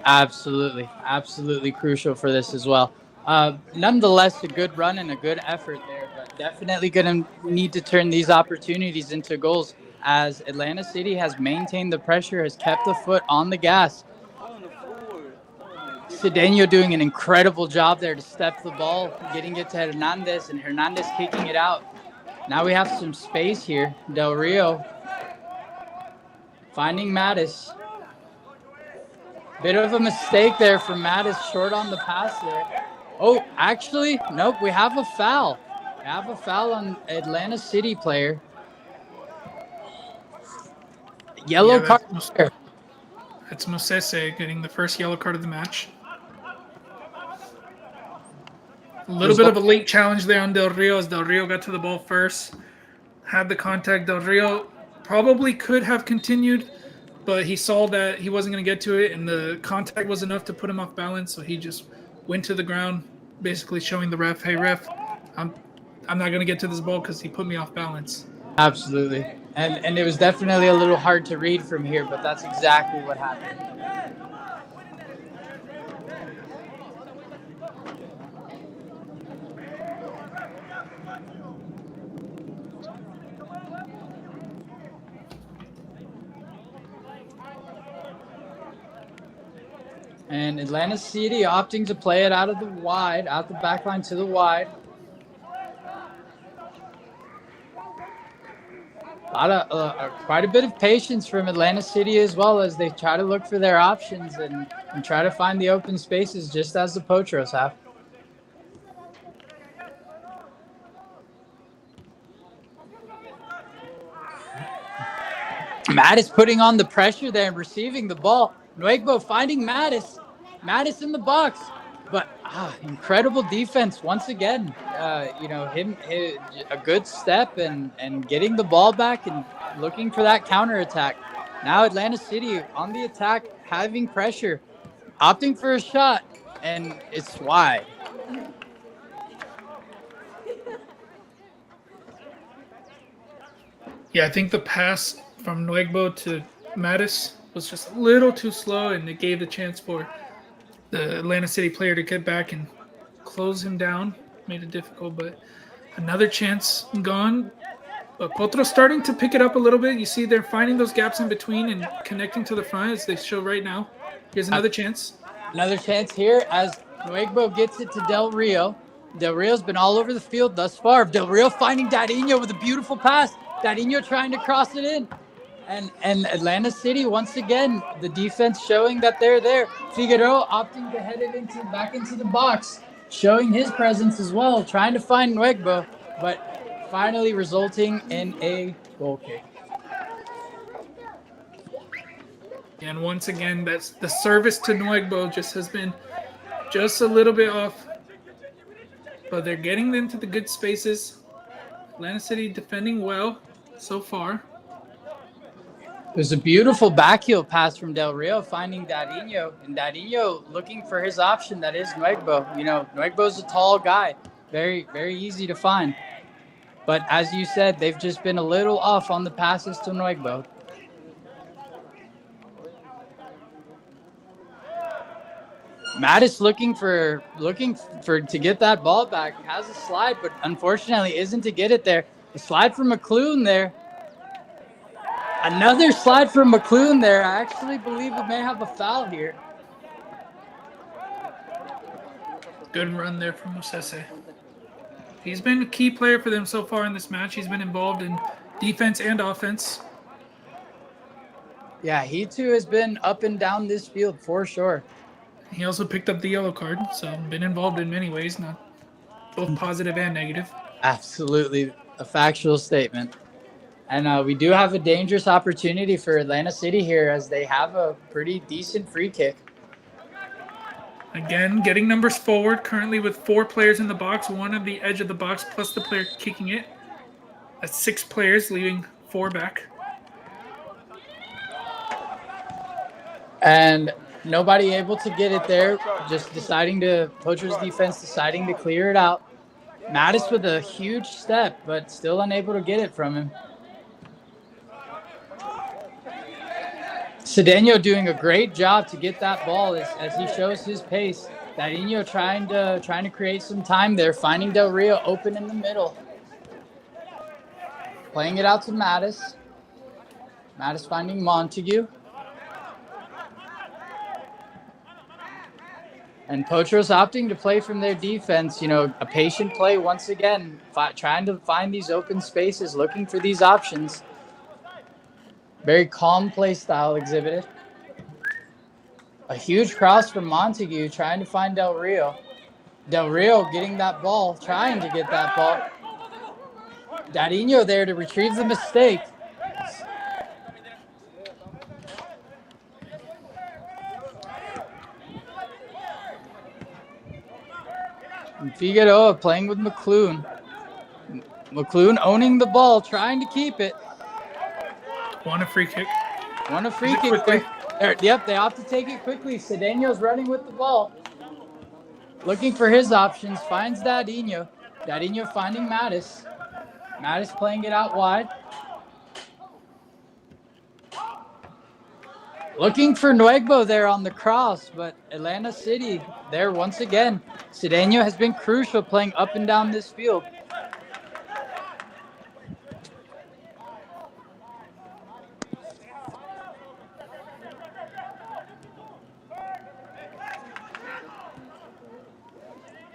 Absolutely. Absolutely crucial for this as well. Nonetheless, a good run and a good effort there, but definitely going to need to turn these opportunities into goals as Atlanta City has maintained the pressure, has kept the foot on the gas. Cedeno doing an incredible job there to step the ball, getting it to Hernandez, and Hernandez kicking it out. Now we have some space here. Del Rio finding Mattis. Bit of a mistake there from Mattis, short on the pass there. Oh, actually, nope, we have a foul. We have a foul on Atlanta City player. Yellow card. That's Mosese getting the first yellow card of the match. A little bit of a late challenge there on Del Rio as Del Rio got to the ball first. Had the contact. Del Rio probably could have continued, but he saw that he wasn't going to get to it, and the contact was enough to put him off balance, so he just went to the ground, basically showing the ref, hey, ref, I'm not going to get to this ball because he put me off balance. Absolutely. And it was definitely a little hard to read from here, but that's exactly what happened. And Atlanta City opting to play it out of the wide, out the back line to the wide. Quite a bit of patience from Atlanta City as well as they try to look for their options and try to find the open spaces just as the Potros have. Mattis putting on the pressure there and receiving the ball. Nuegbo finding Mattis. Mattis in the box. But incredible defense once again. A good step and getting the ball back and looking for that counterattack. Now Atlanta City on the attack, having pressure, opting for a shot, and it's wide. Yeah, I think the pass from Nuegbo to Mattis was just a little too slow, and it gave the chance for the Atlanta City player to get back and close him down. Made it difficult, but another chance gone. But Potros starting to pick it up a little bit. You see they're finding those gaps in between and connecting to the front as they show right now. Here's another chance. Another chance here as Nuegbo gets it to Del Rio. Del Rio's been all over the field thus far. Del Rio finding Dadinho with a beautiful pass. Dadinho trying to cross it in. And Atlanta City, once again, the defense showing that they're there. Figueroa opting to head it back into the box, showing his presence as well, trying to find Nuegbo, but finally resulting in a goal kick. And once again, that's the service to Nuegbo just has been just a little bit off. But they're getting into the good spaces. Atlanta City defending well so far. There's a beautiful backheel pass from Del Rio finding Dadinho, and Dadinho looking for his option that is Nuegbo. You know, Nuegbo's a tall guy, very, very easy to find. But as you said, they've just been a little off on the passes to Nuegbo. Mattis looking for to get that ball back. Has a slide, but unfortunately isn't to get it there. A slide from McClune there. Another slide from McClune there. I actually believe we may have a foul here. Good run there from Musese. He's been a key player for them so far in this match. He's been involved in defense and offense. Yeah, he too has been up and down this field for sure. He also picked up the yellow card, so been involved in many ways, not both positive and negative. Absolutely a factual statement. And we do have a dangerous opportunity for Atlanta City here as they have a pretty decent free kick. Again, getting numbers forward, currently with 4 players in the box, 1 at the edge of the box, plus the player kicking it. That's 6 players, leaving 4 back. And nobody able to get it there, just Potros defense deciding to clear it out. Mattis with a huge step, but still unable to get it from him. Cedeno doing a great job to get that ball as he shows his pace. Dadinho trying to create some time there, finding Del Rio open in the middle. Playing it out to Mattis. Mattis finding Montague. And Potros opting to play from their defense, you know, a patient play once again, trying to find these open spaces, looking for these options. Very calm play style exhibited. A huge cross from Montague trying to find Del Rio. Del Rio getting that ball, trying to get that ball. Dadinho there to retrieve the mistake. And Figueroa playing with McClune. McClune owning the ball, trying to keep it. Want a free kick. Want a free kick there. Yep, they opt to take it quickly. Cedeno's running with the ball. Looking for his options, finds Dadinho. Dadinho finding Mattis. Mattis playing it out wide. Looking for Nuegbo there on the cross, but Atlanta City there once again. Cedeno has been crucial playing up and down this field.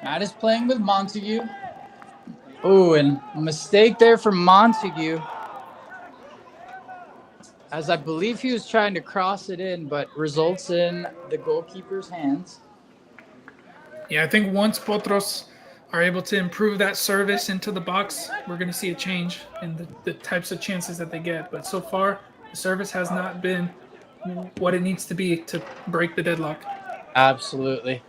Mattis playing with Montague. Oh, and a mistake there from Montague. As I believe he was trying to cross it in, but results in the goalkeeper's hands. Yeah, I think once Potros are able to improve that service into the box, we're going to see a change in the types of chances that they get. But so far, the service has not been what it needs to be to break the deadlock. Absolutely.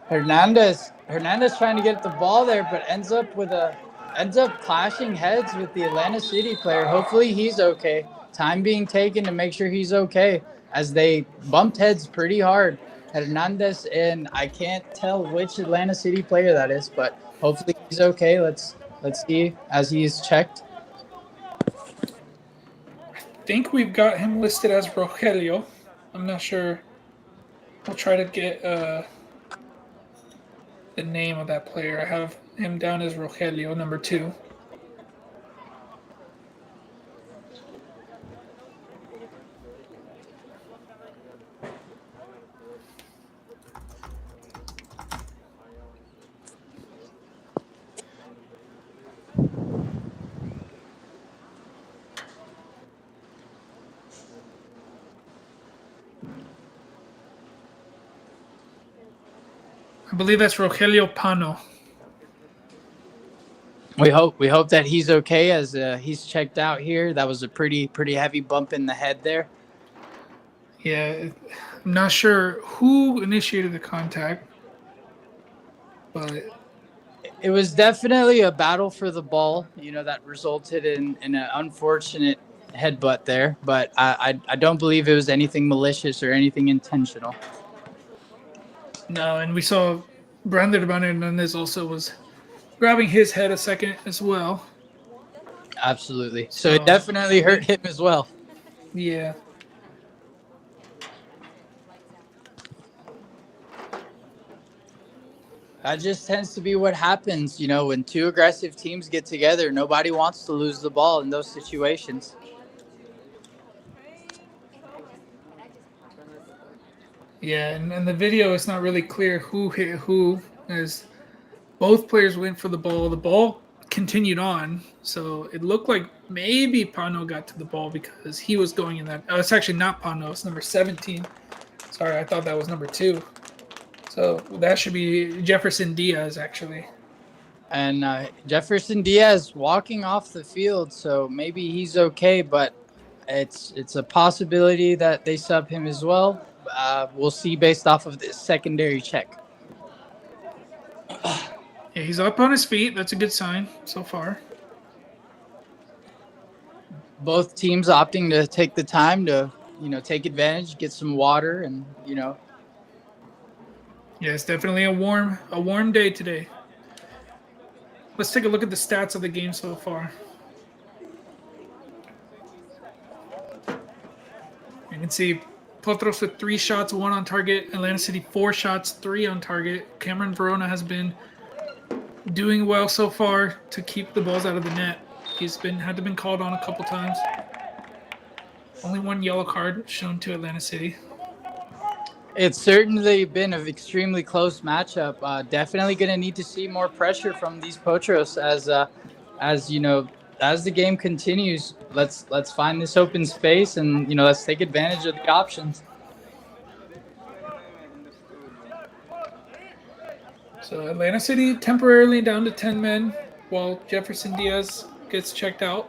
Hernandez trying to get the ball there, but ends up clashing heads with the Atlanta City player. Hopefully he's okay. Time being taken to make sure he's okay as they bumped heads pretty hard. Hernandez and I can't tell which Atlanta City player that is, but hopefully he's okay. Let's see as he's checked. I think we've got him listed as Rogelio. I'm not sure. We'll try to get the name of that player. I have him down as Rogelio, number 2. I believe that's Rogelio Pano. We hope that he's okay as he's checked out here. That was a pretty heavy bump in the head there. Yeah, I'm not sure who initiated the contact, but It was definitely a battle for the ball, that resulted in an unfortunate headbutt there. But I don't believe it was anything malicious or anything intentional. no. And we saw Brandon Hernandez also was grabbing his head a second as well. Absolutely. So it definitely hurt him as well. Yeah. That just tends to be what happens, when two aggressive teams get together. Nobody wants to lose the ball in those situations. Yeah, and the video is not really clear who hit who, as both players went for the ball. The ball continued on, so it looked like maybe Pano got to the ball because he was going in that. Oh, it's actually not Pano. It's number 17. Sorry, I thought that was number 2. So that should be Jefferson Diaz, actually. And Jefferson Diaz walking off the field, so maybe he's okay, but it's a possibility that they sub him as well. We'll see based off of this secondary check. Yeah, he's up on his feet. That's a good sign so far. Both teams opting to take the time to, take advantage, get some water, and Yeah, it's definitely a warm day today. Let's take a look at the stats of the game so far. You can see Potros with 3 shots, 1 on target. Atlanta City 4 shots, 3 on target. Cameron Verona has been doing well so far to keep the balls out of the net. He's had to been called on a couple times. Only 1 yellow card shown to Atlanta City. It's certainly been an extremely close matchup. Definitely going to need to see more pressure from these Potros as the game continues. Let's find this open space and let's take advantage of the options. So Atlanta City temporarily down to 10 men while Jefferson Diaz gets checked out.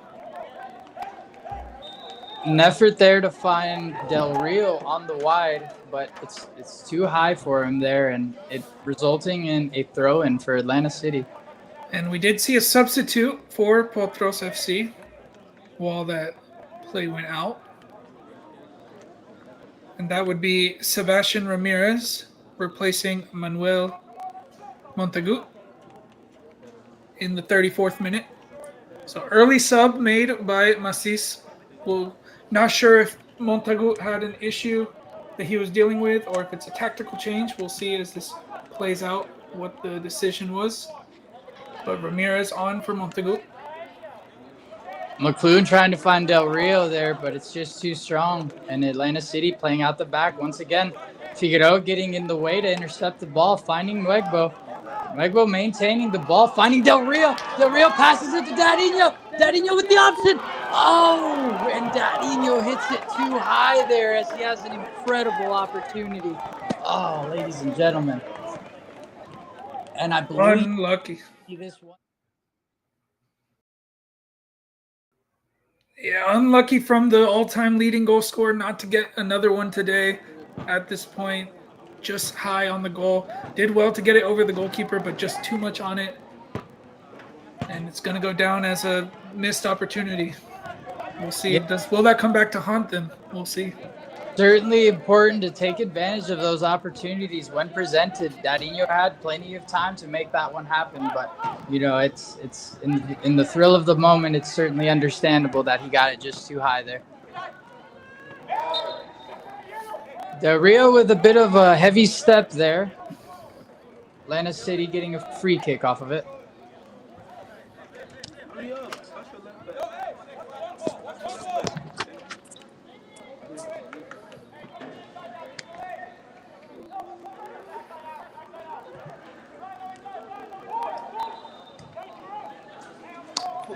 An effort there to find Del Rio on the wide, but it's too high for him there, and it resulting in a throw-in for Atlanta City. And we did see a substitute for Potros FC while that play went out. And that would be Sebastian Ramirez replacing Manuel Montagut in the 34th minute. So early sub made by Macis. Well, not sure if Montagut had an issue that he was dealing with or if it's a tactical change. We'll see as this plays out what the decision was. But Ramirez on for Montagut. McLuhan trying to find Del Rio there, but it's just too strong. And Atlanta City playing out the back once again. Figueroa getting in the way to intercept the ball, finding Nuegbo. Nuegbo maintaining the ball, finding Del Rio. Del Rio passes it to Dadinho. Dadinho with the option. Oh, and Dadinho hits it too high there as he has an incredible opportunity. Oh, ladies and gentlemen. And I believe unlucky. This one. Yeah, unlucky from the all-time leading goal scorer not to get another one today at this point. Just high on the goal. Did well to get it over the goalkeeper, but just too much on it. And it's going to go down as a missed opportunity. We'll see. Yeah. Will that come back to haunt them? We'll see. Certainly important to take advantage of those opportunities when presented. Dadinho had plenty of time to make that one happen, but it's in the thrill of the moment. It's certainly understandable that he got it just too high there. Del Rio with a bit of a heavy step there. Atlanta City getting a free kick off of it.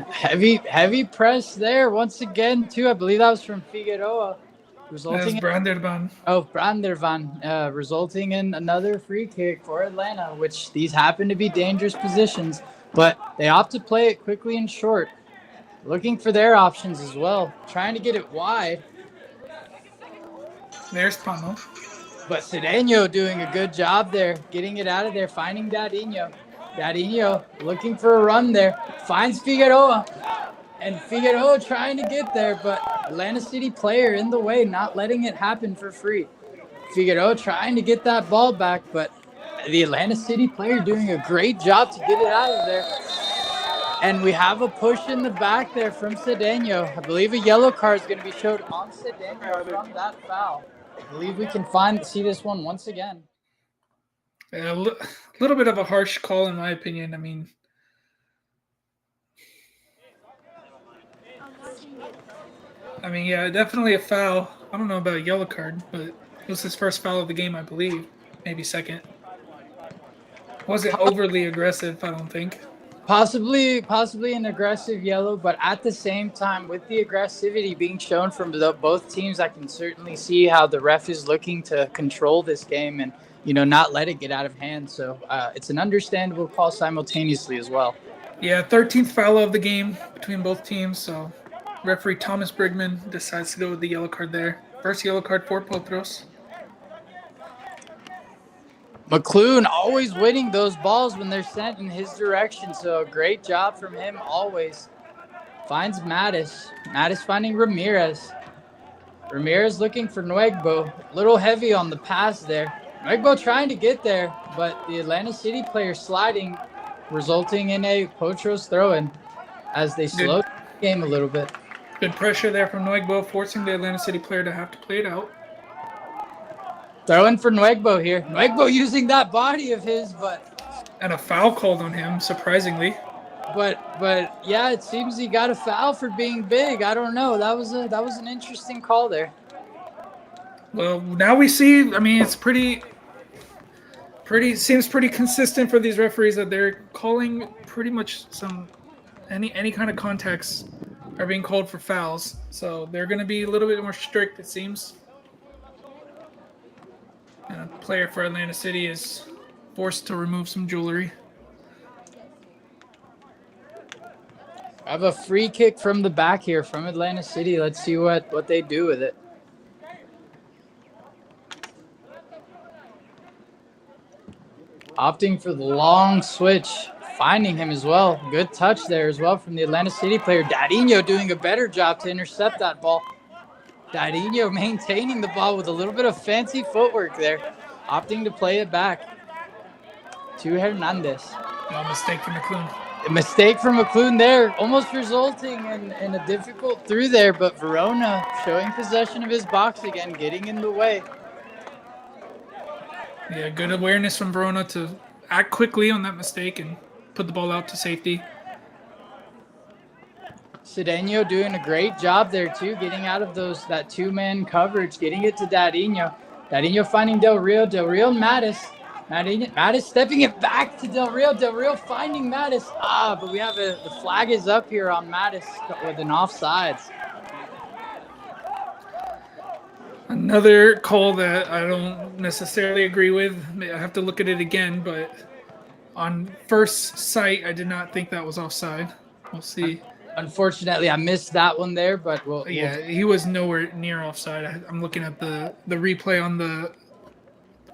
Heavy press there once again too. I believe that was from Figueroa. resulting in Branderban. Brandervan, resulting in another free kick for Atlanta, which these happen to be dangerous positions, but they opt to play it quickly and short, looking for their options as well, trying to get it wide. There's Pano. But Cedeno doing a good job there, getting it out of there, finding Dadinho. Dadinho looking for a run there, finds Figueroa. And Figueroa trying to get there, but Atlanta City player in the way, not letting it happen for free. Figueroa trying to get that ball back, but the Atlanta City player doing a great job to get it out of there. And we have a push in the back there from Cedeno. I believe a yellow card is going to be showed on Cedeno from that foul. I believe we can see this one once again. A little bit of a harsh call, in my opinion. I mean, yeah, definitely a foul. I don't know about a yellow card, but it was his first foul of the game, I believe. Maybe second. Wasn't overly aggressive, I don't think. Possibly an aggressive yellow, but at the same time, with the aggressivity being shown from both teams, I can certainly see how the ref is looking to control this game and, not let it get out of hand. So it's an understandable call simultaneously as well. Yeah, 13th foul of the game between both teams, so referee Thomas Brigman decides to go with the yellow card there. First yellow card for Potros. McClune always winning those balls when they're sent in his direction, so great job from him always. Finds Mattis. Mattis finding Ramirez. Ramirez looking for Nuegbo. A little heavy on the pass there. Nuegbo trying to get there, but the Atlanta City player sliding, resulting in a Potros throw-in as they slowed the game a little bit. Good pressure there from Nuegbo, forcing the Atlanta City player to have to play it out. Throw in for Nuegbo here. Nuegbo using that body of his, and a foul called on him, surprisingly. But yeah, it seems he got a foul for being big. I don't know. That was an interesting call there. Well, now we see. I mean, it's seems pretty consistent for these referees that they're calling pretty much any kind of contacts are being called for fouls. So they're going to be a little bit more strict, it seems. And a player for Atlanta City is forced to remove some jewelry. I have a free kick from the back here from Atlanta City. Let's see what they do with it. Opting for the long switch, finding him as well. Good touch there as well from the Atlanta City player. Dadinho doing a better job to intercept that ball. Dadinho maintaining the ball with a little bit of fancy footwork there, opting to play it back to Hernandez. No mistake from McClune. A mistake from McClune there, almost resulting in a difficult through there, but Verona showing possession of his box again, getting in the way. Yeah, good awareness from Verona to act quickly on that mistake and put the ball out to safety. Cedeno doing a great job there too, getting out of that two-man coverage, getting it to Dadinho. Dadinho finding Del Rio and Mattis. Mattis stepping it back to Del Rio. Del Rio finding Mattis. But we have the flag is up here on Mattis with an offsides. Another call that I don't necessarily agree with. I have to look at it again, but on first sight, I did not think that was offside. We'll see. Unfortunately, I missed that one there, but he was nowhere near offside. I'm looking at the replay on the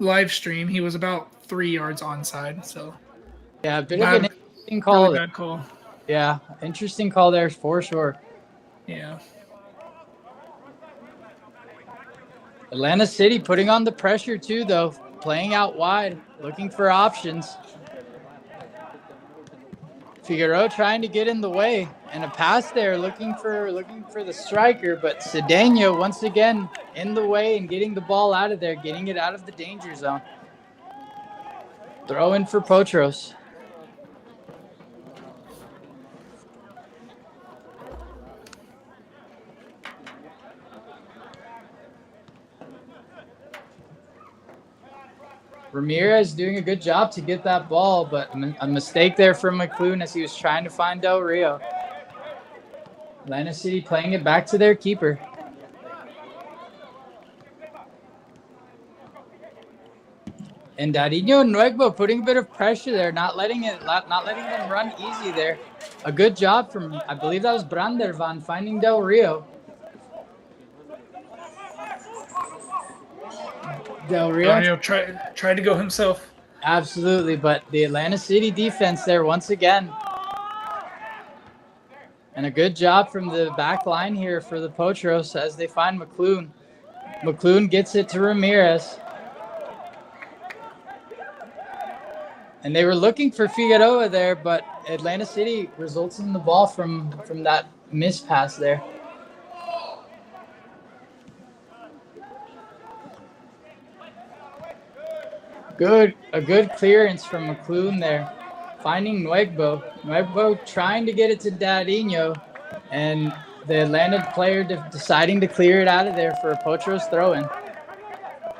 live stream. He was about 3 yards onside. So yeah, a bit of an interesting call. Really bad call. Yeah, interesting call there for sure. Yeah. Atlanta City putting on the pressure too, though, playing out wide, looking for options. Figueroa trying to get in the way, and a pass there, looking for the striker, but Cedeno once again in the way and getting the ball out of there, getting it out of the danger zone. Throw in for Potros. Ramirez doing a good job to get that ball, but a mistake there from McClune as he was trying to find Del Rio. Atlanta City playing it back to their keeper. And Darinho Nuegbo putting a bit of pressure there, not letting them run easy there. A good job from, I believe that was Brandervan finding Del Rio. Del Rio Dario tried to go himself. absolutely, but the Atlanta City defense there once again. And a good job from the back line here for the Potros as they find McClune. McClune gets it to Ramirez. And they were looking for Figueroa there, but Atlanta City results in the ball from that miss pass there. A good clearance from McClune there. Finding Nuegbo. Nuegbo trying to get it to Darinho. And the Atlanta player deciding to clear it out of there for a Potros throw-in.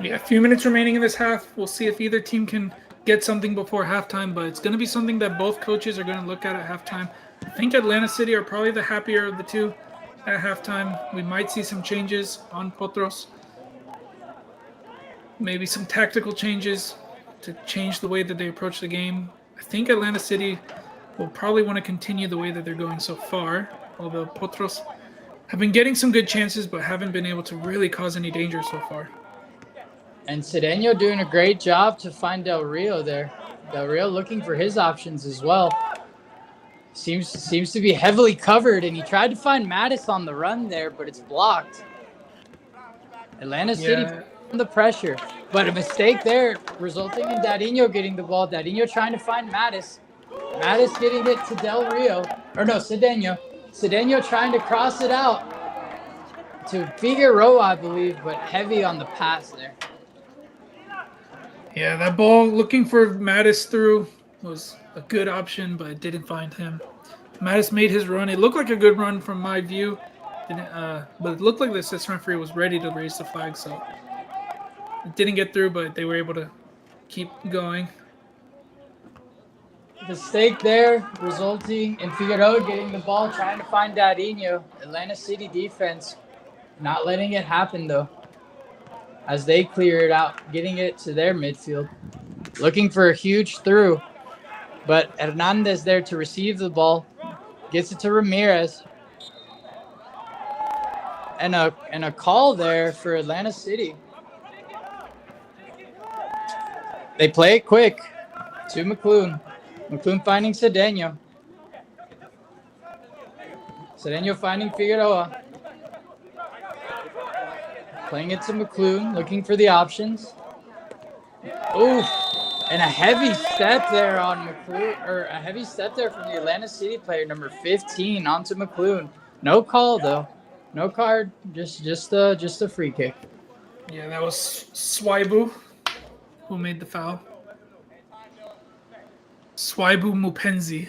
Yeah, a few minutes remaining in this half. We'll see if either team can get something before halftime, but it's going to be something that both coaches are going to look at halftime. I think Atlanta City are probably the happier of the two at halftime. We might see some changes on Potros. Maybe some tactical changes to change the way that they approach the game. I think Atlanta City will probably want to continue the way that they're going so far, although Potros have been getting some good chances but haven't been able to really cause any danger so far. And Cedeno doing a great job to find Del Rio there. Del Rio looking for his options as well. Seems to be heavily covered, and he tried to find Mattis on the run there, but it's blocked. Atlanta City under pressure, but a mistake there resulting in Darinho getting the ball. Darinho trying to find Mattis. Mattis getting it to Del Rio. Or no, Cedeno. Cedeno trying to cross it out to Figueroa, I believe, but heavy on the pass there. Yeah, that ball looking for Mattis through was a good option, but it didn't find him. Mattis made his run. It looked like a good run from my view, but it looked like the assistant referee was ready to raise the flag, so it didn't get through, but they were able to keep going. Mistake there, resulting in Figueroa getting the ball, trying to find Darinho. Atlanta City defense not letting it happen, though, as they clear it out, getting it to their midfield. Looking for a huge through, but Hernandez there to receive the ball. Gets it to Ramirez. And a call there for Atlanta City. They play it quick to McClune. McClune finding Cedeno. Cedeno finding Figueroa. Playing it to McClune, looking for the options. Oof. And a heavy step there on McClune, or a heavy step there from the Atlanta City player, number 15, onto McClune. No call though, no card, just a free kick. Yeah, that was Swaibu who made the foul. Swaibu Mupenzi.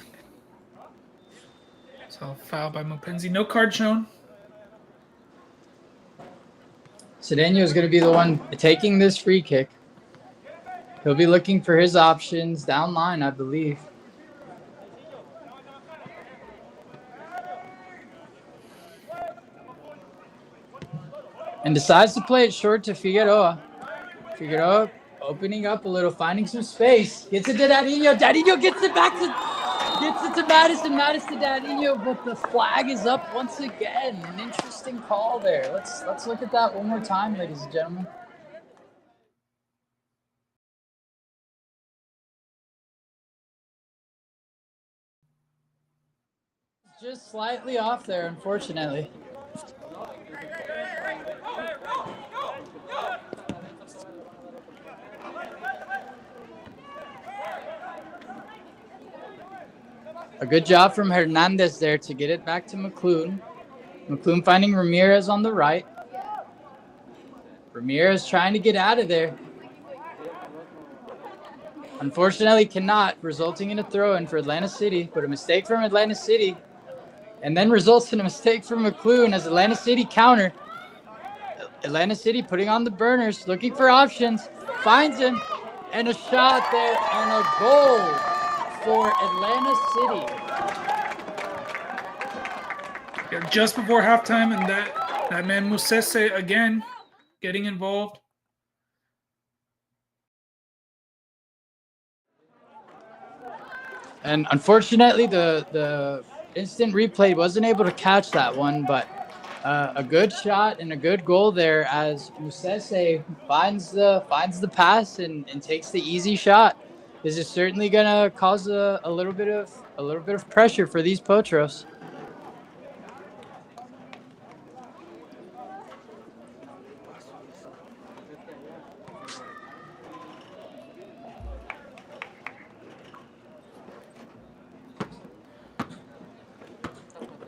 So foul by Mupenzi. No card shown. Cedeno is going to be the one taking this free kick. He'll be looking for his options down line, I believe. And decides to play it short to Figueroa. Figueroa opening up a little, finding some space. Gets it to Darinho. Darinho gets it to Mattis, and Mattis to Darinho, but the flag is up once again. An interesting call there. Let's look at that one more time, ladies and gentlemen. Just slightly off there, unfortunately. A good job from Hernandez there to get it back to McClune. McClune finding Ramirez on the right. Ramirez trying to get out of there. Unfortunately cannot, resulting in a throw-in for Atlanta City, but a mistake from Atlanta City. And then results in a mistake from McClune as Atlanta City counter. Atlanta City putting on the burners, looking for options, finds him, and a shot there, and a goal for Atlanta City. Yeah, just before halftime, and that man Musese again getting involved. And unfortunately, the instant replay wasn't able to catch that one, but a good shot and a good goal there as Musese finds the pass and takes the easy shot. This is certainly gonna cause a little bit of pressure for these Potros.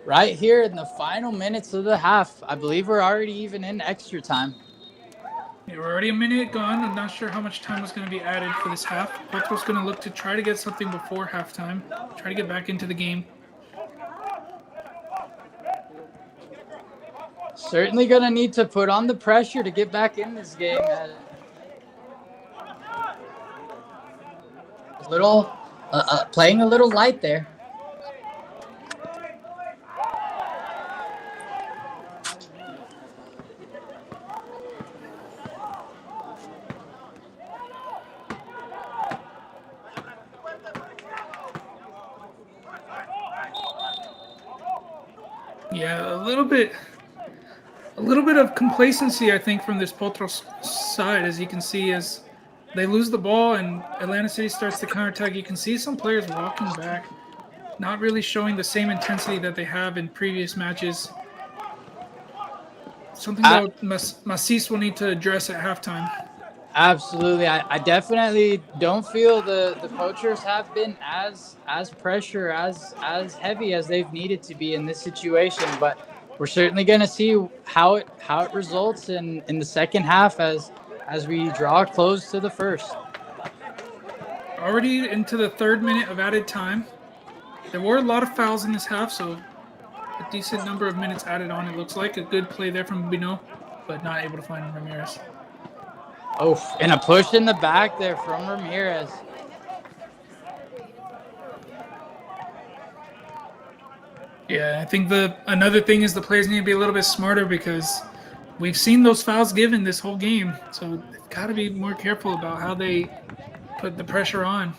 Right here in the final minutes of the half, I believe we're already even in extra time. Yeah, we're already a minute gone. I'm not sure how much time was going to be added for this half. Potros going to look to try to get something before halftime, try to get back into the game. Certainly going to need to put on the pressure to get back in this game. Playing a little light there. Yeah, a little bit of complacency, I think, from this Potros side, as you can see, as they lose the ball and Atlanta City starts to counterattack. You can see some players walking back, not really showing the same intensity that they have in previous matches. Something that Masis will need to address at halftime. Absolutely. I definitely don't feel the Poachers have been as pressure, as heavy as they've needed to be in this situation. But we're certainly going to see how it results in the second half as we draw close to the first. Already into the 3rd minute of added time. There were a lot of fouls in this half, so a decent number of minutes added on, it looks like. A good play there from Bino, but not able to find Ramirez. Oh, and a push in the back there from Ramirez. Yeah, I think another thing is the players need to be a little bit smarter because we've seen those fouls given this whole game. So they've got to be more careful about how they put the pressure on.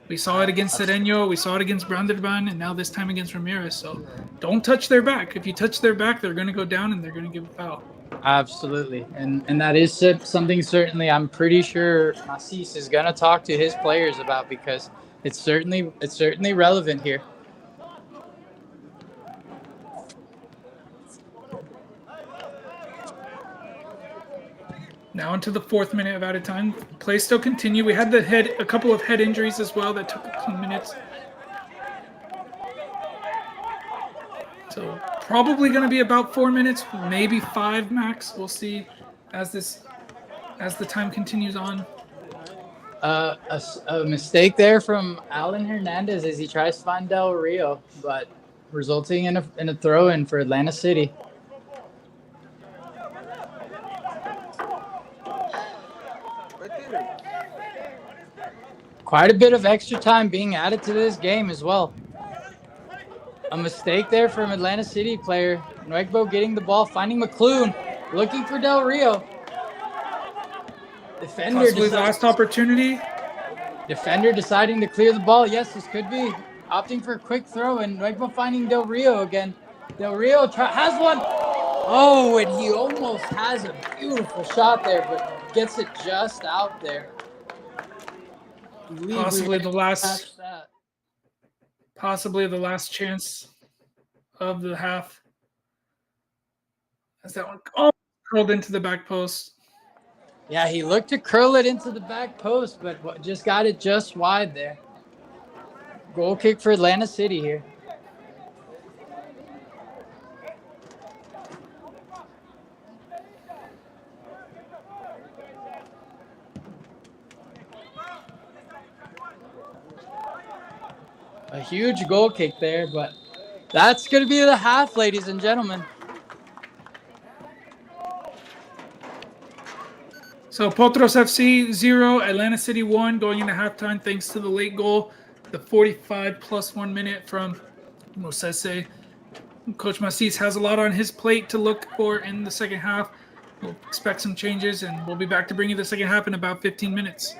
We saw it against Sereno, we saw it against Branderban, and now this time against Ramirez. So don't touch their back. If you touch their back, they're going to go down and they're going to give a foul. Absolutely. And that is something certainly I'm pretty sure Masis is going to talk to his players about because it's certainly relevant here. Now into the 4th minute of added time. Play still continue. We had a couple of head injuries as well that took a few minutes. So probably going to be about 4 minutes, maybe 5 max. We'll see as the time continues on. A mistake there from Alan Hernandez as he tries to find Del Rio, but resulting in a throw-in for Atlanta City. Quite a bit of extra time being added to this game as well. A mistake there from Atlanta City player. Nuegbo getting the ball, finding McClune, looking for Del Rio. Possibly last opportunity. Defender deciding to clear the ball. Yes, this could be. Opting for a quick throw, and Nuegbo finding Del Rio again. Del Rio has one. Oh, and he almost has a beautiful shot there, but gets it just out there. Possibly the last chance of the half. As that one curled into the back post. Yeah, he looked to curl it into the back post, but just got it just wide there. Goal kick for Atlanta City here. A huge goal kick there, but that's going to be the half, ladies and gentlemen. So Potros FC 0, Atlanta City 1 going into halftime thanks to the late goal, the 45 plus 1 minute from Mosese. Coach Masis has a lot on his plate to look for in the second half. We'll expect some changes, and we'll be back to bring you the second half in about 15 minutes.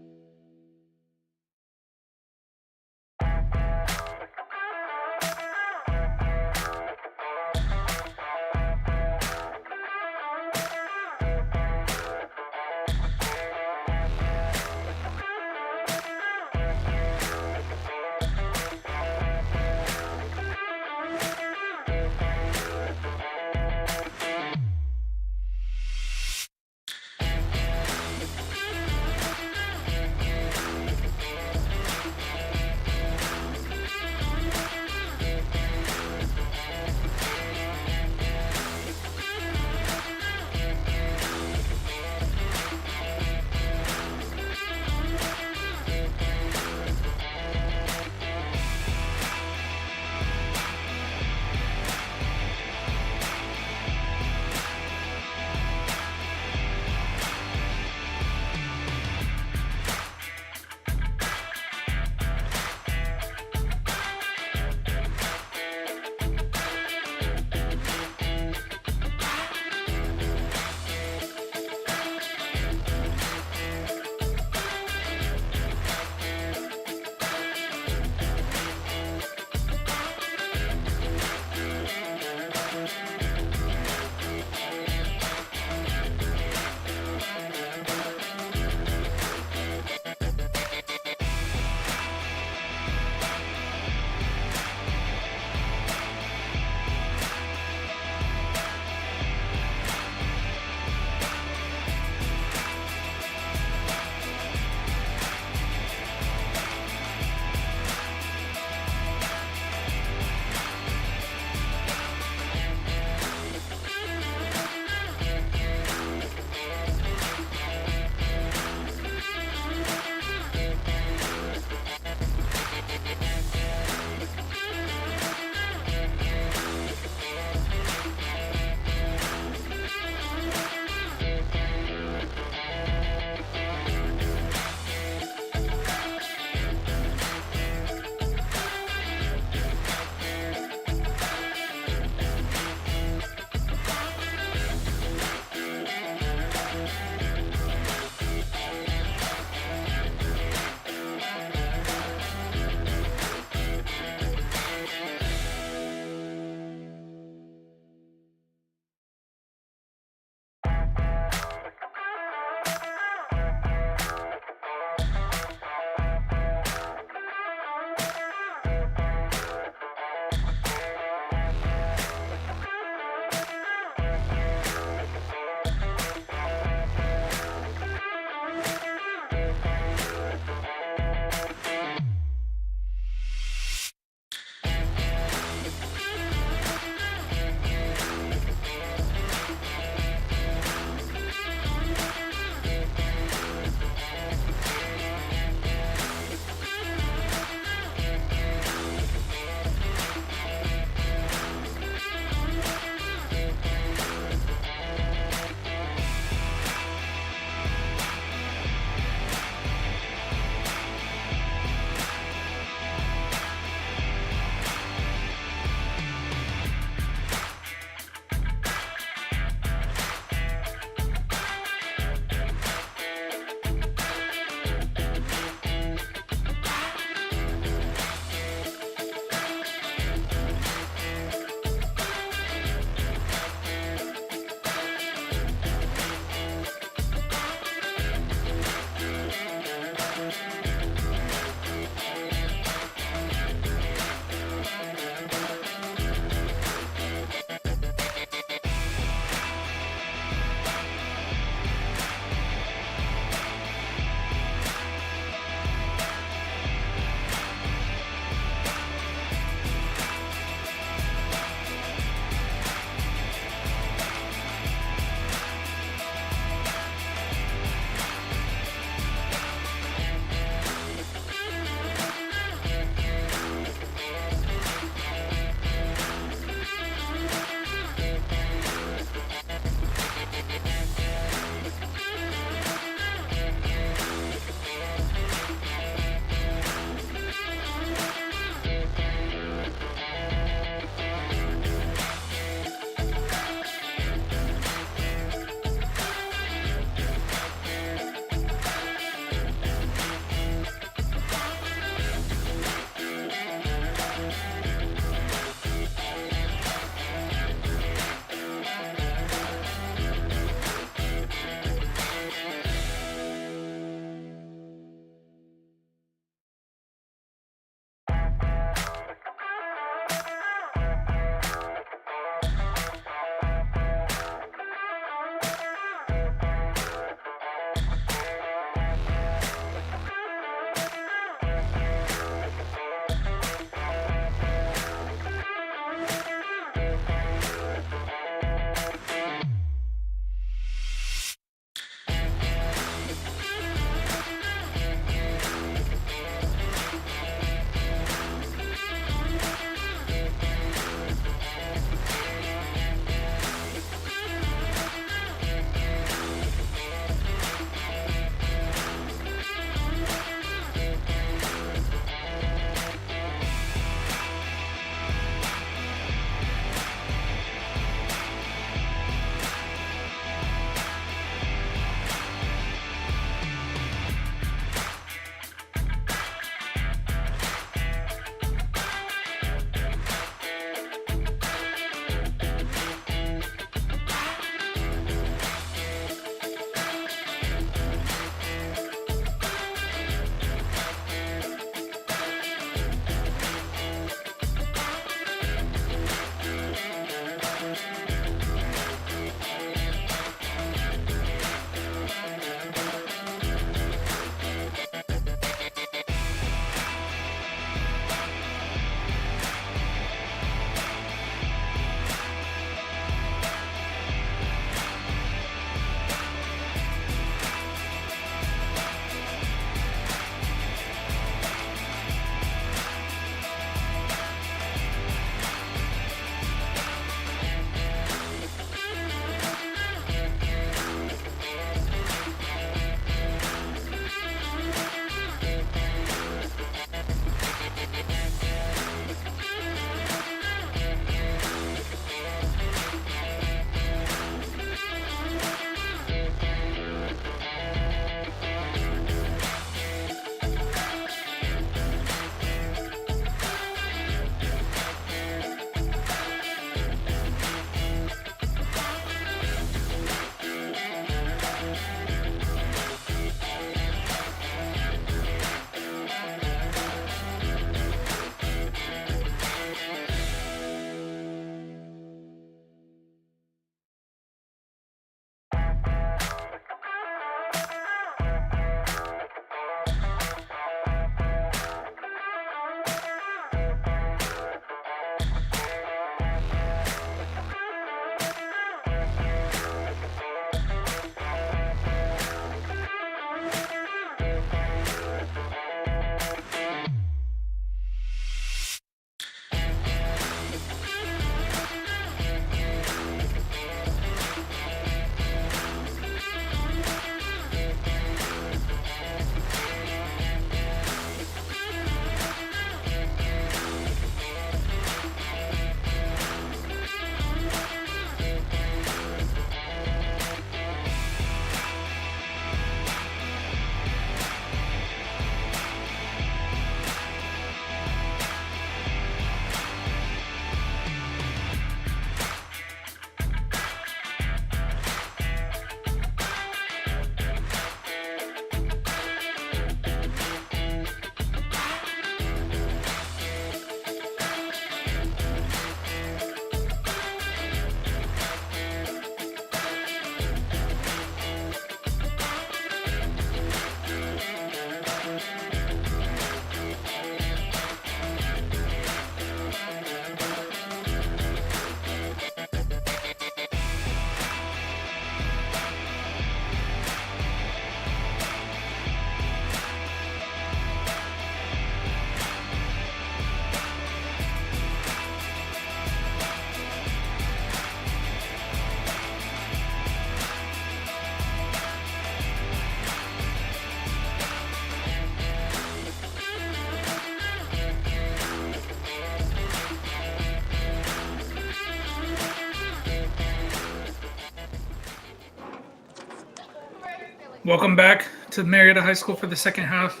Welcome back to Marietta High School for the second half.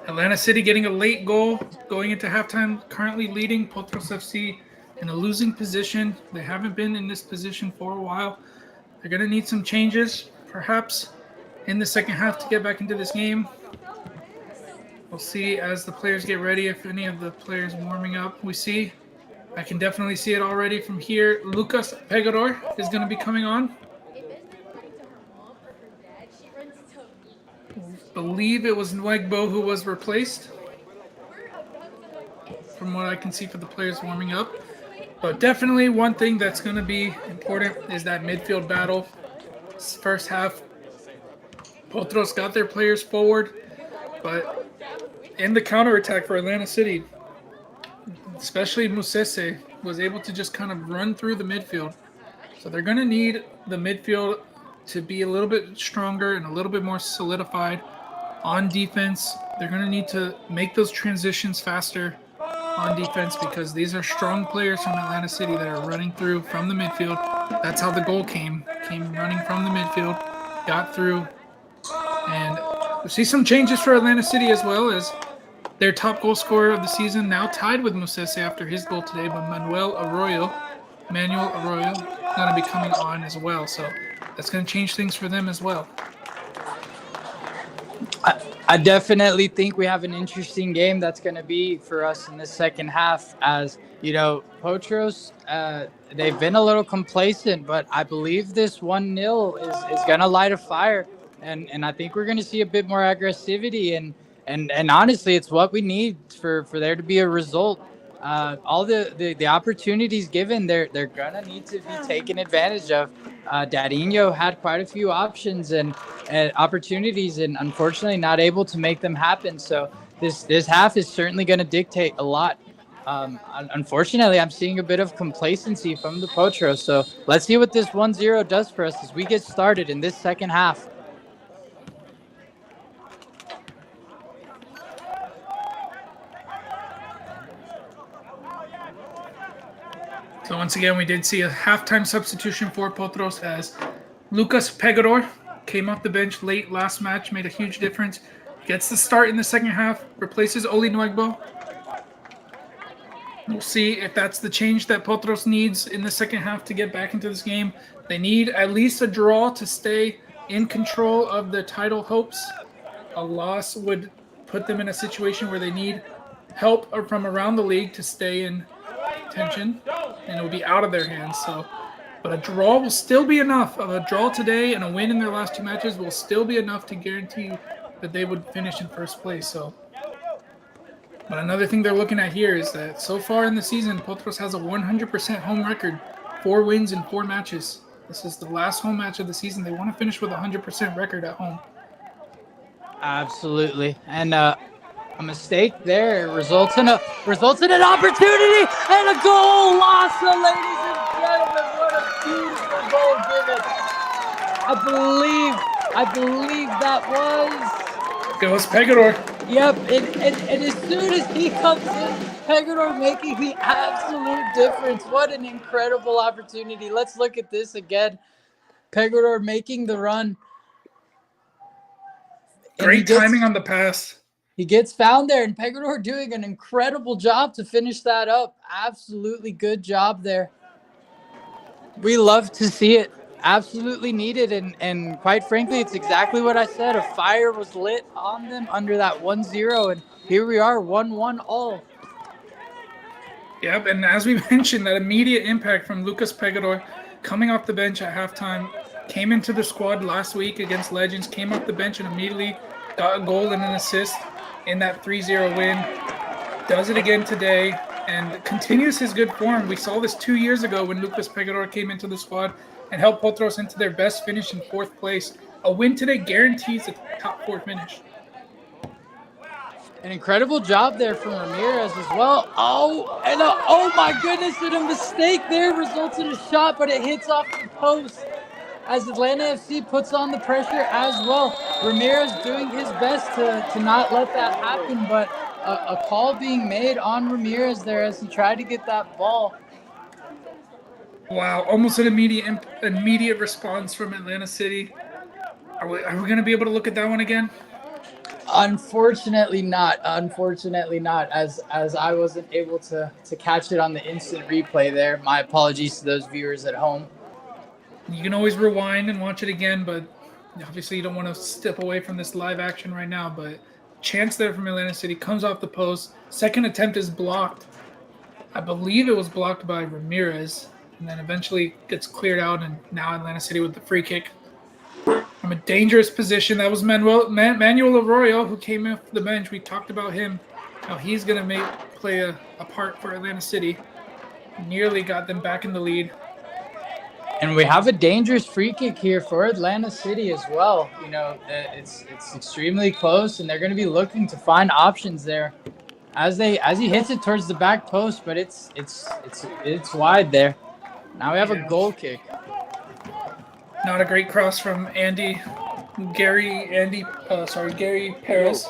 Atlanta City getting a late goal going into halftime, currently leading Potros FC in a losing position. They haven't been in this position for a while. They're going to need some changes, perhaps, in the second half to get back into this game. We'll see as the players get ready if any of the players warming up. I can definitely see it already from here. Lucas Pegador is going to be coming on. Believe it was Nwegbo who was replaced, from what I can see for the players warming up. But definitely one thing that's going to be important is that midfield battle. First half, Potros got their players forward, but in the counterattack for Atlanta City, especially Musese, was able to just kind of run through the midfield. So they're going to need the midfield to be a little bit stronger and a little bit more solidified on defense. They're going to need to make those transitions faster on defense because these are strong players from Atlanta City that are running through from the midfield. That's how the goal came running from the midfield, got through. And we see some changes for Atlanta City as well as their top goal scorer of the season, now tied with Musese after his goal today, but Manuel Arroyo, going to be coming on as well. So that's going to change things for them as well. I definitely think we have an interesting game that's going to be for us in the second half. As you know, Potros, they've been a little complacent, but I believe this 1-0 is going to light a fire, and I think we're going to see a bit more aggressivity, and honestly, it's what we need for there to be a result. All the opportunities given, they're gonna need to be taken advantage of. Dadinho had quite a few options and opportunities, and unfortunately not able to make them happen. So this half is certainly going to dictate a lot. Unfortunately, I'm seeing a bit of complacency from the Potros. So let's see what this 1-0 does for us as we get started in this second half. So once again, we did see a halftime substitution for Potros as Lucas Pegador came off the bench late last match, made a huge difference. Gets the start in the second half, replaces Oli Nwegbo. We'll see if that's the change that Potros needs in the second half to get back into this game. They need at least a draw to stay in control of the title hopes. A loss would put them in a situation where they need help from around the league to stay in tension, and it will be out of their hands. But a draw will still be enough. A draw today and a win in their last two matches will still be enough to guarantee that they would finish in first place. But another thing they're looking at here is that so far in the season, Potros has a 100% home record, 4 wins in 4 matches. This is the last home match of the season. They want to finish with a 100% record at home. Absolutely, and a mistake there results in an opportunity and a goal. Lassa, ladies and gentlemen, what a beautiful goal given. I believe that was. Goes Pegador. Yep, and as soon as he comes in, Pegador making the absolute difference. What an incredible opportunity. Let's look at this again. Pegador making the run. Great timing on the pass. He gets found there, and Pegador doing an incredible job to finish that up. Absolutely good job there. We love to see it. Absolutely needed, and quite frankly, it's exactly what I said. A fire was lit on them under that 1-0, and here we are, 1-1 all. Yep, and as we mentioned, that immediate impact from Lucas Pegador coming off the bench at halftime, came into the squad last week against Legends, came off the bench and immediately got a goal and an assist in that 3-0 win. Does it again today and continues his good form. We saw this 2 years ago when Lucas Pegador came into the squad and helped Potros into their best finish in 4th place. A win today guarantees a top 4 finish. An incredible job there from Ramirez as well. Oh my goodness, and a mistake there results in a shot, but it hits off the post as Atlanta FC puts on the pressure as well. Ramirez doing his best to not let that happen, but a call being made on Ramirez there as he tried to get that ball. Wow, almost an immediate response from Atlanta City. Are we going to be able to look at that one again? Unfortunately not. Unfortunately not. As I wasn't able to catch it on the instant replay there. My apologies to those viewers at home. You can always rewind and watch it again, but obviously you don't want to step away from this live action right now. But chance there from Atlanta City comes off the post. Second attempt is blocked. I believe it was blocked by Ramirez, and then eventually gets cleared out, and now Atlanta City with the free kick. From a dangerous position, that was Manuel Arroyo, who came off the bench. We talked about him, how he's going to play a part for Atlanta City. Nearly got them back in the lead. And we have a dangerous free kick here for Atlanta City as well. You know, it's extremely close, and they're going to be looking to find options there as he hits it towards the back post, but it's wide there. Now we have a goal kick. Not a great cross from Gary Perez.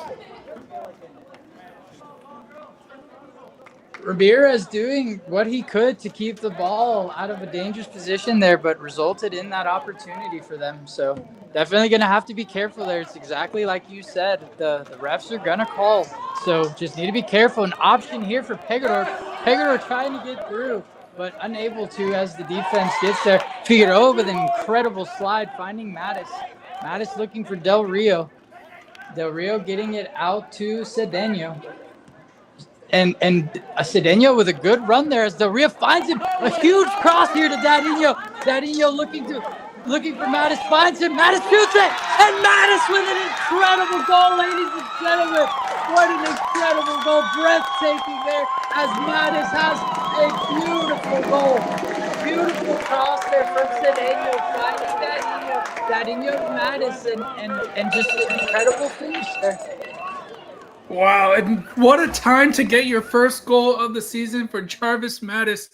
Ramirez doing what he could to keep the ball out of a dangerous position there, but resulted in that opportunity for them. So definitely going to have to be careful there. It's exactly like you said. The refs are going to call. So just need to be careful. An option here for Pegador. Pegador trying to get through, but unable to as the defense gets there. Figueroa with an incredible slide, finding Mattis. Mattis looking for Del Rio. Del Rio getting it out to Cedeno. And Cedeno with a good run there as Del Rio finds him. A huge cross here to Dadinho. Dadinho looking for Mattis, finds him. Mattis shoots it, and Mattis with an incredible goal, ladies and gentlemen. What an incredible goal, breathtaking there as Mattis has a beautiful goal. Beautiful cross there from Cedeno, finding Dadinho. Dadinho to Mattis, and just an incredible finish there. Wow, and what a time to get your first goal of the season for Jarvis Mattis.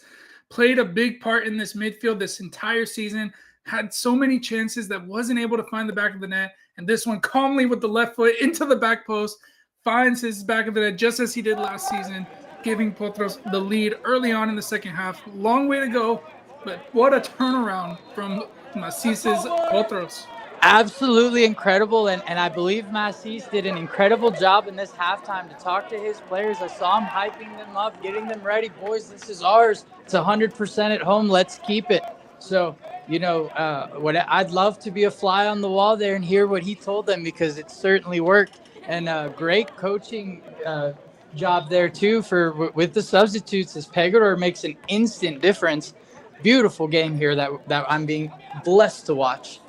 Played a big part in this midfield this entire season. Had so many chances that wasn't able to find the back of the net. And this one calmly with the left foot into the back post. Finds his back of the net just as he did last season. Giving Potros the lead early on in the second half. Long way to go. But what a turnaround from Macis's Potros. Absolutely incredible, and I believe Macis did an incredible job in this halftime to talk to his players. I saw him hyping them up, getting them ready. Boys, this is ours. It's 100% at home. Let's keep it. So, you know, I'd love to be a fly on the wall there and hear what he told them because it certainly worked. And great coaching job there too with the substitutes as Pegador makes an instant difference. Beautiful game here that I'm being blessed to watch.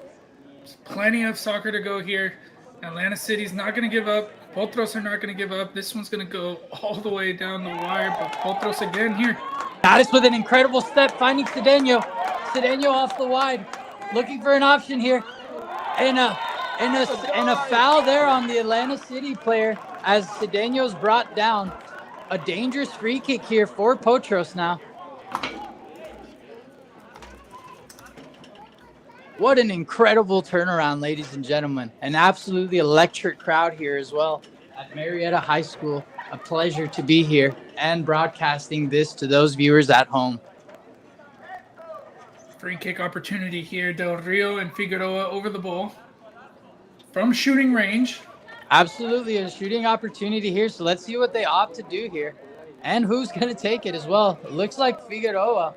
Plenty of soccer to go here. Atlanta City's not going to give up. Potros are not going to give up. This one's going to go all the way down the wire, but Potros again here. Mattis with an incredible step, finding Cedeno. Cedeno off the wide, looking for an option here. And a foul there on the Atlanta City player as Cedeno's brought down. A dangerous free kick here for Potros now. What an incredible turnaround, ladies and gentlemen. An absolutely electric crowd here as well at Marietta High School. A pleasure to be here and broadcasting this to those viewers at home. Free kick opportunity here. Del Rio and Figueroa over the ball from shooting range. Absolutely a shooting opportunity here. So let's see what they opt to do here and who's going to take it as well. It looks like Figueroa.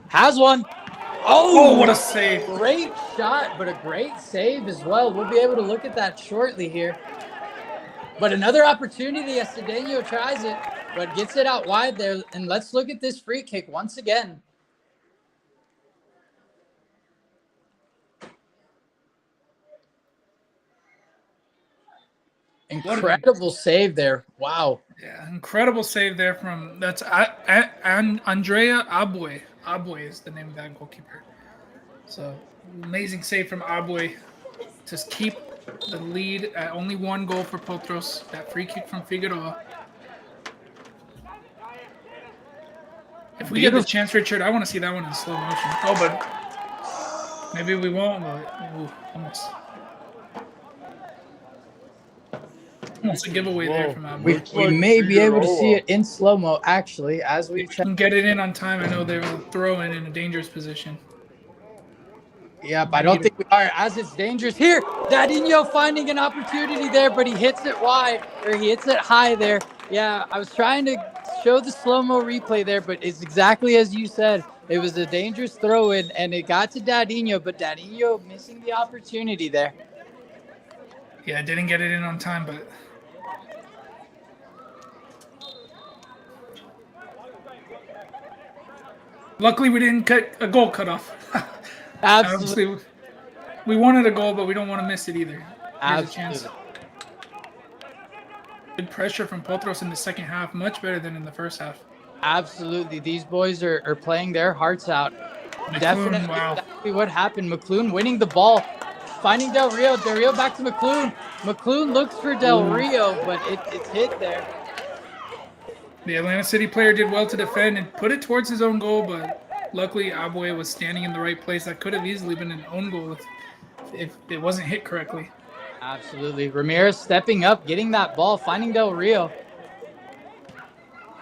Has one. Oh, what a save. Great shot, but a great save as well. We'll be able to look at that shortly here. But another opportunity as Cedeno tries it, but gets it out wide there. And let's look at this free kick once again. Incredible save there. Wow. Yeah, incredible save there from Andrea Abue. Abue is the name of that goalkeeper. So amazing save from Abue to keep the lead at only one goal for Potros. That free kick from Figueroa. If we get the chance, Richard, I want to see that one in slow motion. Oh, but maybe we won't. But almost. Almost a giveaway there from Abu. We may be able to see it in slow-mo, actually, as we If check. we can get it in on time, I know they will throw in a dangerous position. Yep, I don't think we are, as it's dangerous here. Dadinho finding an opportunity there, but he hits it wide, or he hits it high there. Yeah, I was trying to show the slow-mo replay there, but it's exactly as you said. It was a dangerous throw-in, and it got to Dadinho, but Dadinho missing the opportunity there. Yeah, didn't get it in on time, but luckily we didn't get a goal cut off. Absolutely. Obviously, we wanted a goal, but we don't want to miss it either. Here's Absolutely. a chance. Good pressure from Potros in the second half, much better than in the first half. Absolutely. These boys are playing their hearts out. McClune, Definitely wow. exactly what happened. McClune winning the ball, finding Del Rio. Del Rio back to McClune. McClune looks for Del Rio, but it's hit there. The Atlanta City player did well to defend and put it towards his own goal, but luckily Abue was standing in the right place. That could have easily been an own goal if it wasn't hit correctly. Absolutely. Ramirez stepping up, getting that ball, finding Del Rio.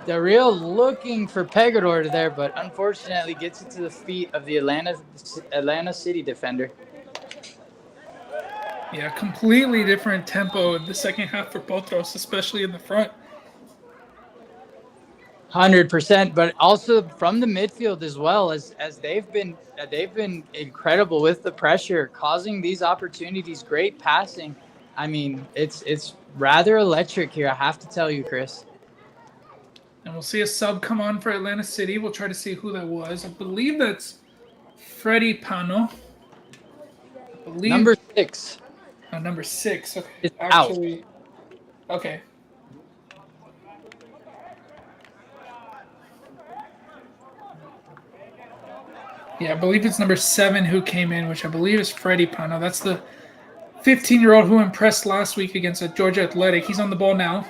Del Rio looking for Pegador there, but unfortunately gets it to the feet of the Atlanta City defender. Yeah, completely different tempo in the second half for Potros, especially in the front. 100%, but also from the midfield as well, as they've been incredible with the pressure, causing these opportunities, great passing. I mean, it's rather electric here, I have to tell you, Chris. And we'll see a sub come on for Atlanta City. We'll try to see who that was. I believe that's Freddie Pano. Number 6. Oh, number 6. Okay. It's actually out. Okay. Yeah, I believe it's number 7 who came in, which I believe is Freddie Pano. That's the 15-year-old who impressed last week against Georgia Athletic. He's on the ball now.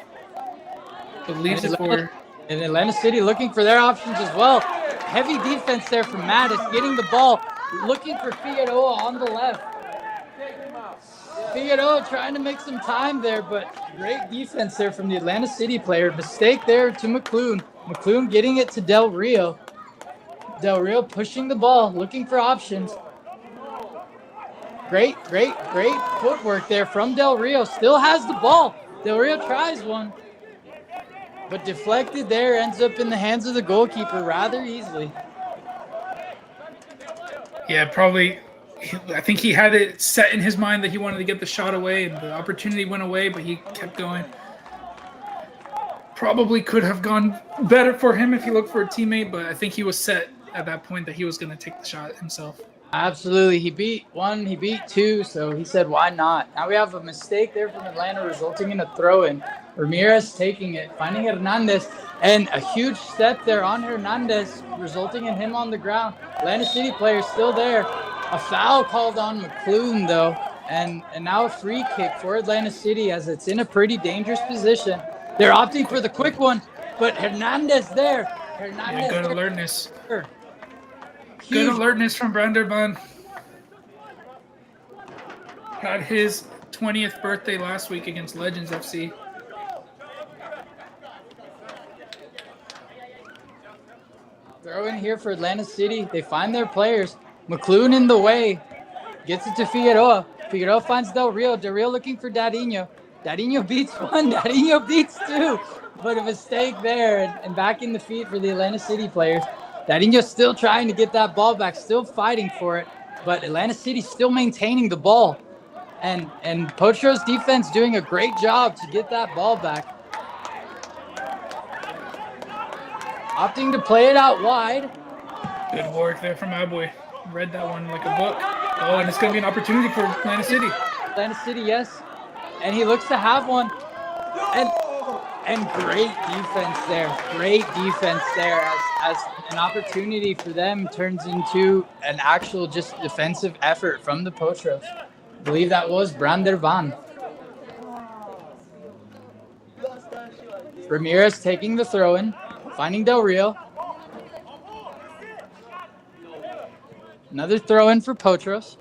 Believes it for... And Atlanta City looking for their options as well. Heavy defense there from Mattis, getting the ball, looking for Figueroa on the left. Figueroa trying to make some time there, but great defense there from the Atlanta City player. Mistake there to McClune. McClune getting it to Del Rio. Del Rio pushing the ball, looking for options. Great footwork there from Del Rio. Still has the ball. Del Rio tries one, but deflected there, ends up in the hands of the goalkeeper rather easily. Yeah, probably. I think he had it set in his mind that he wanted to get the shot away, and the opportunity went away, but he kept going. Probably could have gone better for him if he looked for a teammate, but I think he was set at that point that he was going to take the shot himself. Absolutely. He beat 1, he beat 2, so he said, why not? Now we have a mistake there from Atlanta resulting in a throw-in. Ramirez taking it, finding Hernandez, and a huge step there on Hernandez, resulting in him on the ground. Atlanta City player still there. A foul called on McClune, though, and now a free kick for Atlanta City as it's in a pretty dangerous position. They're opting for the quick one, but Hernandez there. Yeah, good alertness. Huge. Good alertness from Branderban. Had his 20th birthday last week against Legends FC. Throw in here for Atlanta City. They find their players. McClune in the way. Gets it to Figueroa. Figueroa finds Del Rio. Del Rio looking for Dadinho. Dadinho beats 1. Dadinho beats 2. But a mistake there and back in the feet for the Atlanta City players. Dadinho still trying to get that ball back, still fighting for it. But Atlanta City still maintaining the ball. And Potros defense doing a great job to get that ball back. Opting to play it out wide. Good work there from Abue. Read that one like a book. Oh, and it's going to be an opportunity for Atlanta City. Atlanta City, yes. And he looks to have one. And great defense there. Great defense there as an opportunity for them turns into an actual just defensive effort from the Potros. I believe that was Branderban. Ramirez taking the throw-in, finding Del Rio. Another throw-in for Potros.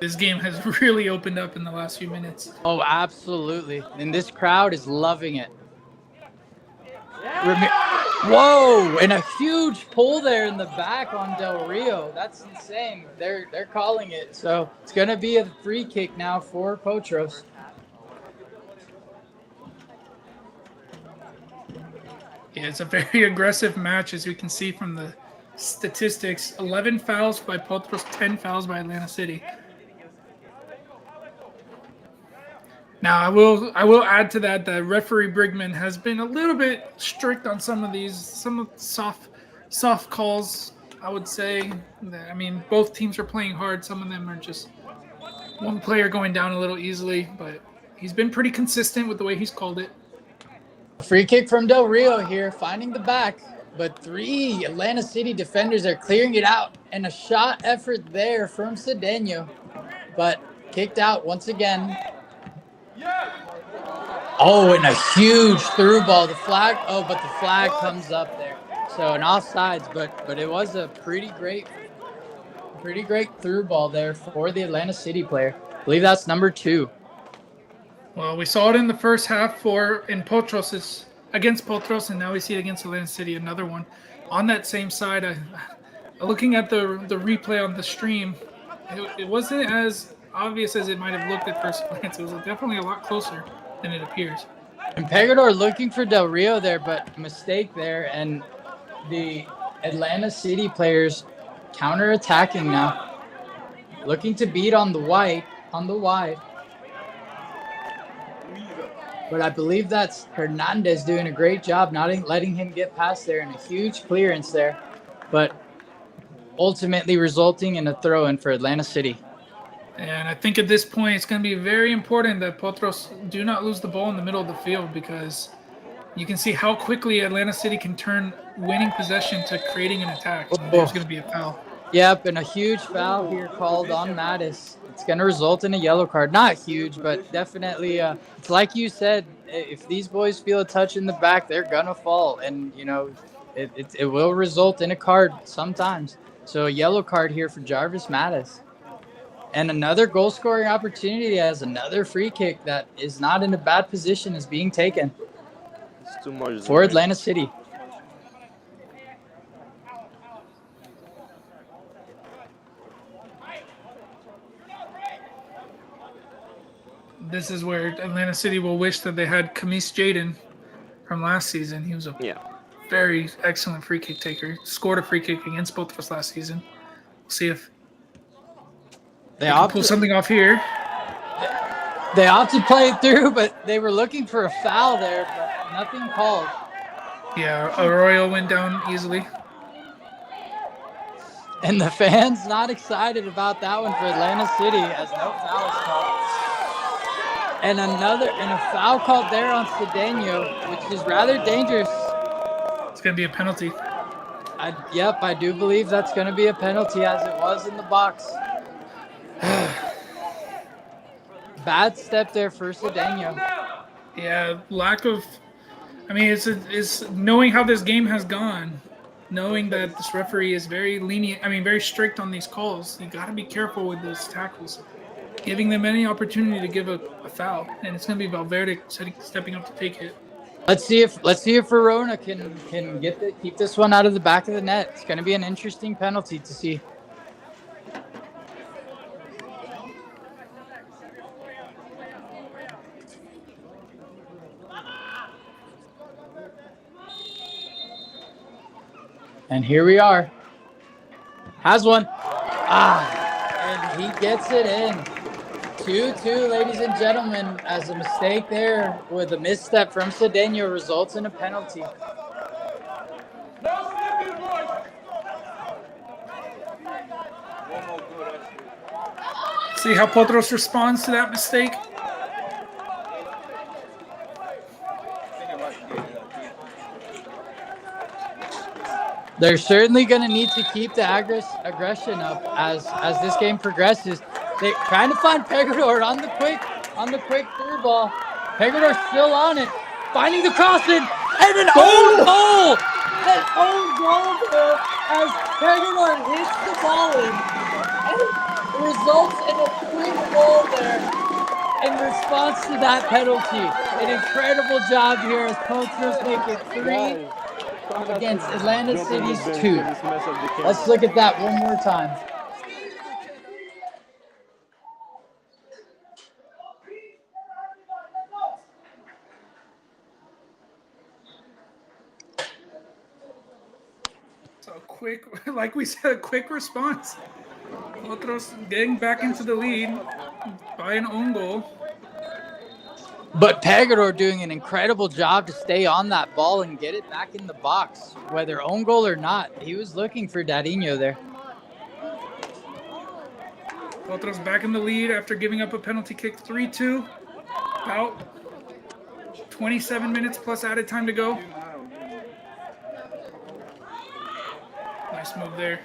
This game has really opened up in the last few minutes. Oh, absolutely. And this crowd is loving it. Whoa, and a huge pull there in the back on Del Rio. That's insane. They're calling it. So it's going to be a free kick now for Potros. Yeah, it's a very aggressive match, as we can see from the statistics. 11 fouls by Potros, 10 fouls by Atlanta City. Now, I will add to that referee Brigman has been a little bit strict on some of these, soft calls, I would say. I mean, both teams are playing hard. Some of them are just one player going down a little easily, but he's been pretty consistent with the way he's called it. Free kick from Del Rio here, finding the back, but 3 Atlanta City defenders are clearing it out, and a shot effort there from Cedeno, but kicked out once again. Oh, and a huge through ball. The flag, but the flag comes up there. So an offsides, but it was a pretty great through ball there for the Atlanta City player. I believe that's number 2. Well, we saw it in the first half against Potros, and now we see it against Atlanta City, another one. On that same side, looking at the replay on the stream, it wasn't as obvious as it might have looked at first glance. It was definitely a lot closer than it appears. And Pegador looking for Del Rio there, but mistake there, and the Atlanta City players counter-attacking now, looking to beat on the wide. But I believe that's Hernandez doing a great job not letting him get past there, and a huge clearance there, but ultimately resulting in a throw-in for Atlanta City. And I think at this point it's going to be very important that Potros do not lose the ball in the middle of the field, because you can see how quickly Atlanta City can turn winning possession to creating an attack. So there's going to be a foul. Yep, and a huge foul here called on Mattis. It's going to result in a yellow card. Not huge, but definitely, it's like you said, if these boys feel a touch in the back, they're going to fall. And, it will result in a card sometimes. So a yellow card here for Jarvis Mattis. And another goal-scoring opportunity as another free kick that is not in a bad position is being taken for Atlanta City. This is where Atlanta City will wish that they had Kamis Jaden from last season. He was a very excellent free kick taker. Scored a free kick against both of us last season. We'll see if they can pull something off here. They opted to play it through, but they were looking for a foul there, but nothing called. Yeah, Arroyo went down easily. And the fans not excited about that one for Atlanta City, as no foul is called. And a foul called there on Cedeno, which is rather dangerous. It's going to be a penalty. I do believe that's going to be a penalty, as it was in the box. Bad step there for Cedeno. Yeah, it's knowing how this game has gone, knowing that this referee is very lenient, very strict on these calls. You got to be careful with those tackles, giving them any opportunity to give a foul, and it's going to be Valverde stepping up to take it. Let's see if Verona can keep this one out of the back of the net. It's going to be an interesting penalty to see. And here we are. Has one. And he gets it in. 2-2, ladies and gentlemen, as a mistake there with a misstep from Cedeno results in a penalty. See how Potros responds to that mistake? They're certainly going to need to keep the aggression up as this game progresses. They're trying to find Pegador on the quick through ball. Pegador still on it, finding the crossing, and an own goal! An own goal there as Pegador hits the ball in. results in a quick goal there in response to that penalty. An incredible job here as Potros make it 3 against Atlanta City's 2. Let's look at that one more time. So quick, like we said, a quick response. Potros getting back into the lead by an own goal. But Pegador doing an incredible job to stay on that ball and get it back in the box, whether own goal or not. He was looking for Dadinho there. Potros back in the lead after giving up a penalty kick, 3-2. About 27 minutes plus added time to go. Nice move there.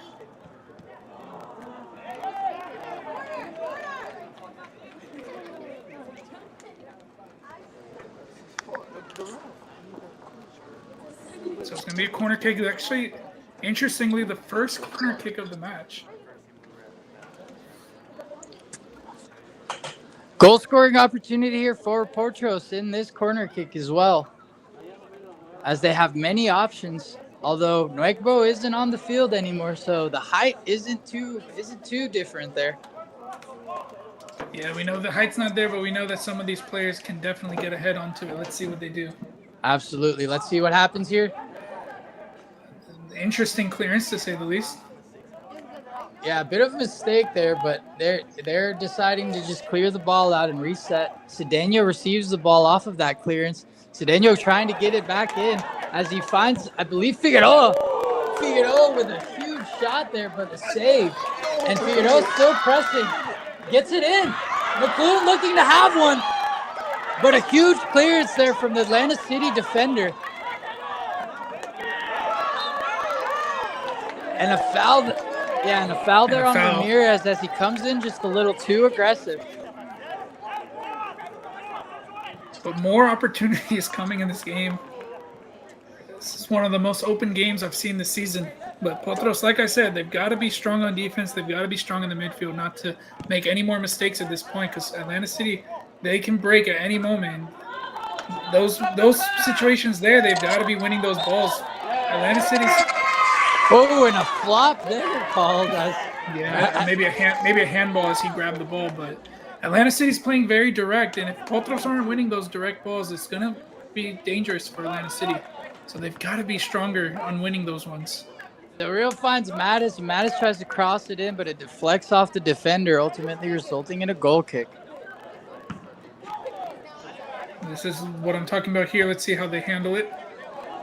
So it's going to be a corner kick. Actually, interestingly, the first corner kick of the match. Goal scoring opportunity here for Potros in this corner kick as well, as they have many options. Although Nuegbo isn't on the field anymore, so the height isn't too different there. Yeah, we know the height's not there, but we know that some of these players can definitely get ahead onto it. Let's see what they do. Absolutely. Let's see what happens here. Interesting clearance, to say the least. Yeah, a bit of a mistake there, but they're deciding to just clear the ball out and reset. Cedeno receives the ball off of that clearance. Cedeno trying to get it back in as he finds, I believe, Figueroa. Figueroa with a huge shot there, but a save. And Figueroa still pressing. Gets it in. McLuhan looking to have one. But a huge clearance there from the Atlanta City defender. And a foul. Yeah, and a foul there on Ramirez as he comes in just a little too aggressive. But more opportunities coming in this game. This is one of the most open games I've seen this season. But Potros, like I said, they've got to be strong on defense. They've got to be strong in the midfield, not to make any more mistakes at this point, because Atlanta City, they can break at any moment. Those situations there, they've got to be winning those balls. Atlanta City's... Oh, and a flop there called. Yeah, maybe a handball as he grabbed the ball, but Atlanta City's playing very direct, and if Potros aren't winning those direct balls, it's going to be dangerous for Atlanta City. So they've got to be stronger on winning those ones. The Real finds Mattis. Mattis tries to cross it in, but it deflects off the defender, ultimately resulting in a goal kick. This is what I'm talking about here. Let's see how they handle it.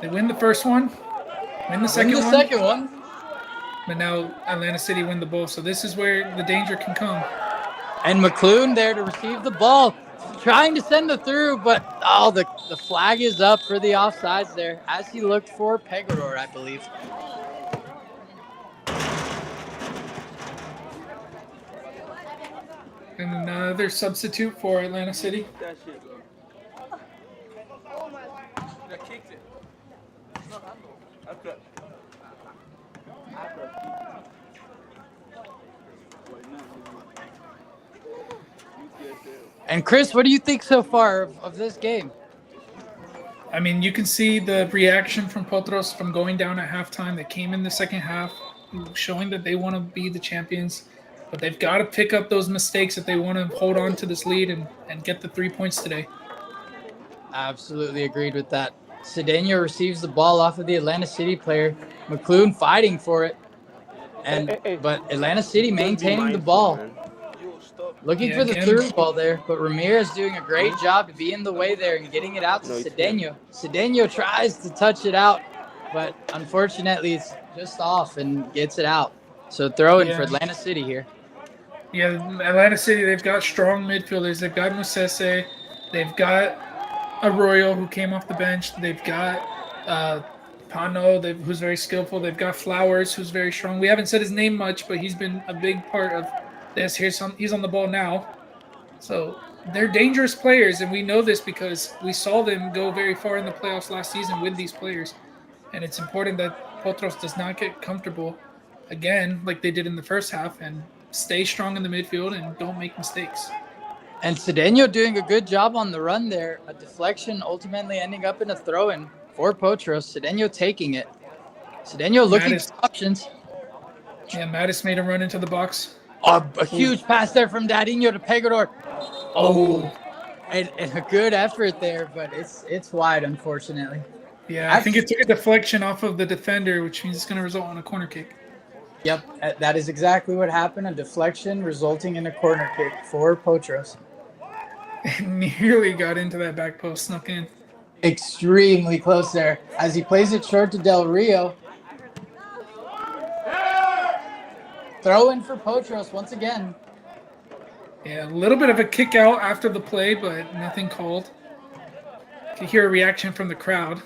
They win the first one. Win the second one. But now Atlanta City win the ball. So this is where the danger can come. And McLuhan there to receive the ball. Trying to send it through, but the flag is up for the offsides there as he looked for Pegador, I believe. And another substitute for Atlanta City. And Chris, what do you think so far of this game? I mean, you can see the reaction from Potros from going down at halftime. They came in the second half, showing that they want to be the champions. But they've got to pick up those mistakes if they want to hold on to this lead and get the 3 points today. Absolutely agreed with that. Cedeno receives the ball off of the Atlanta City player. McLuhan fighting for it. But Atlanta City maintaining the ball. Looking for the through ball there, but Ramirez doing a great job to be in the way there and getting it out to Cedeno. Cedeno tries to touch it out, but unfortunately it's just off and gets it out. So throw in for Atlanta City here. Yeah, Atlanta City, they've got strong midfielders. They've got Musese. They've got Arroyo, who came off the bench. They've got Pano, who's very skillful. They've got Flowers, who's very strong. We haven't said his name much, but he's been a big part of this. He's on the ball now. So they're dangerous players, and we know this because we saw them go very far in the playoffs last season with these players. And it's important that Potros does not get comfortable again like they did in the first half and stay strong in the midfield and don't make mistakes. And Cedeno doing a good job on the run there. A deflection ultimately ending up in a throw-in for Potros. Cedeno taking it. Cedeno looking for options. Yeah, Mattis made a run into the box. A huge pass there from Dadinho to Pegador. And a good effort there, but it's wide, unfortunately. Yeah, I think it took a deflection off of the defender, which means it's going to result in a corner kick. Yep, that is exactly what happened. A deflection resulting in a corner kick for Potros. It nearly got into that back post, snuck in. Extremely close there as he plays it short to Del Rio. Throw in for Potros once again. Yeah, a little bit of a kick out after the play, but nothing called. You can hear a reaction from the crowd.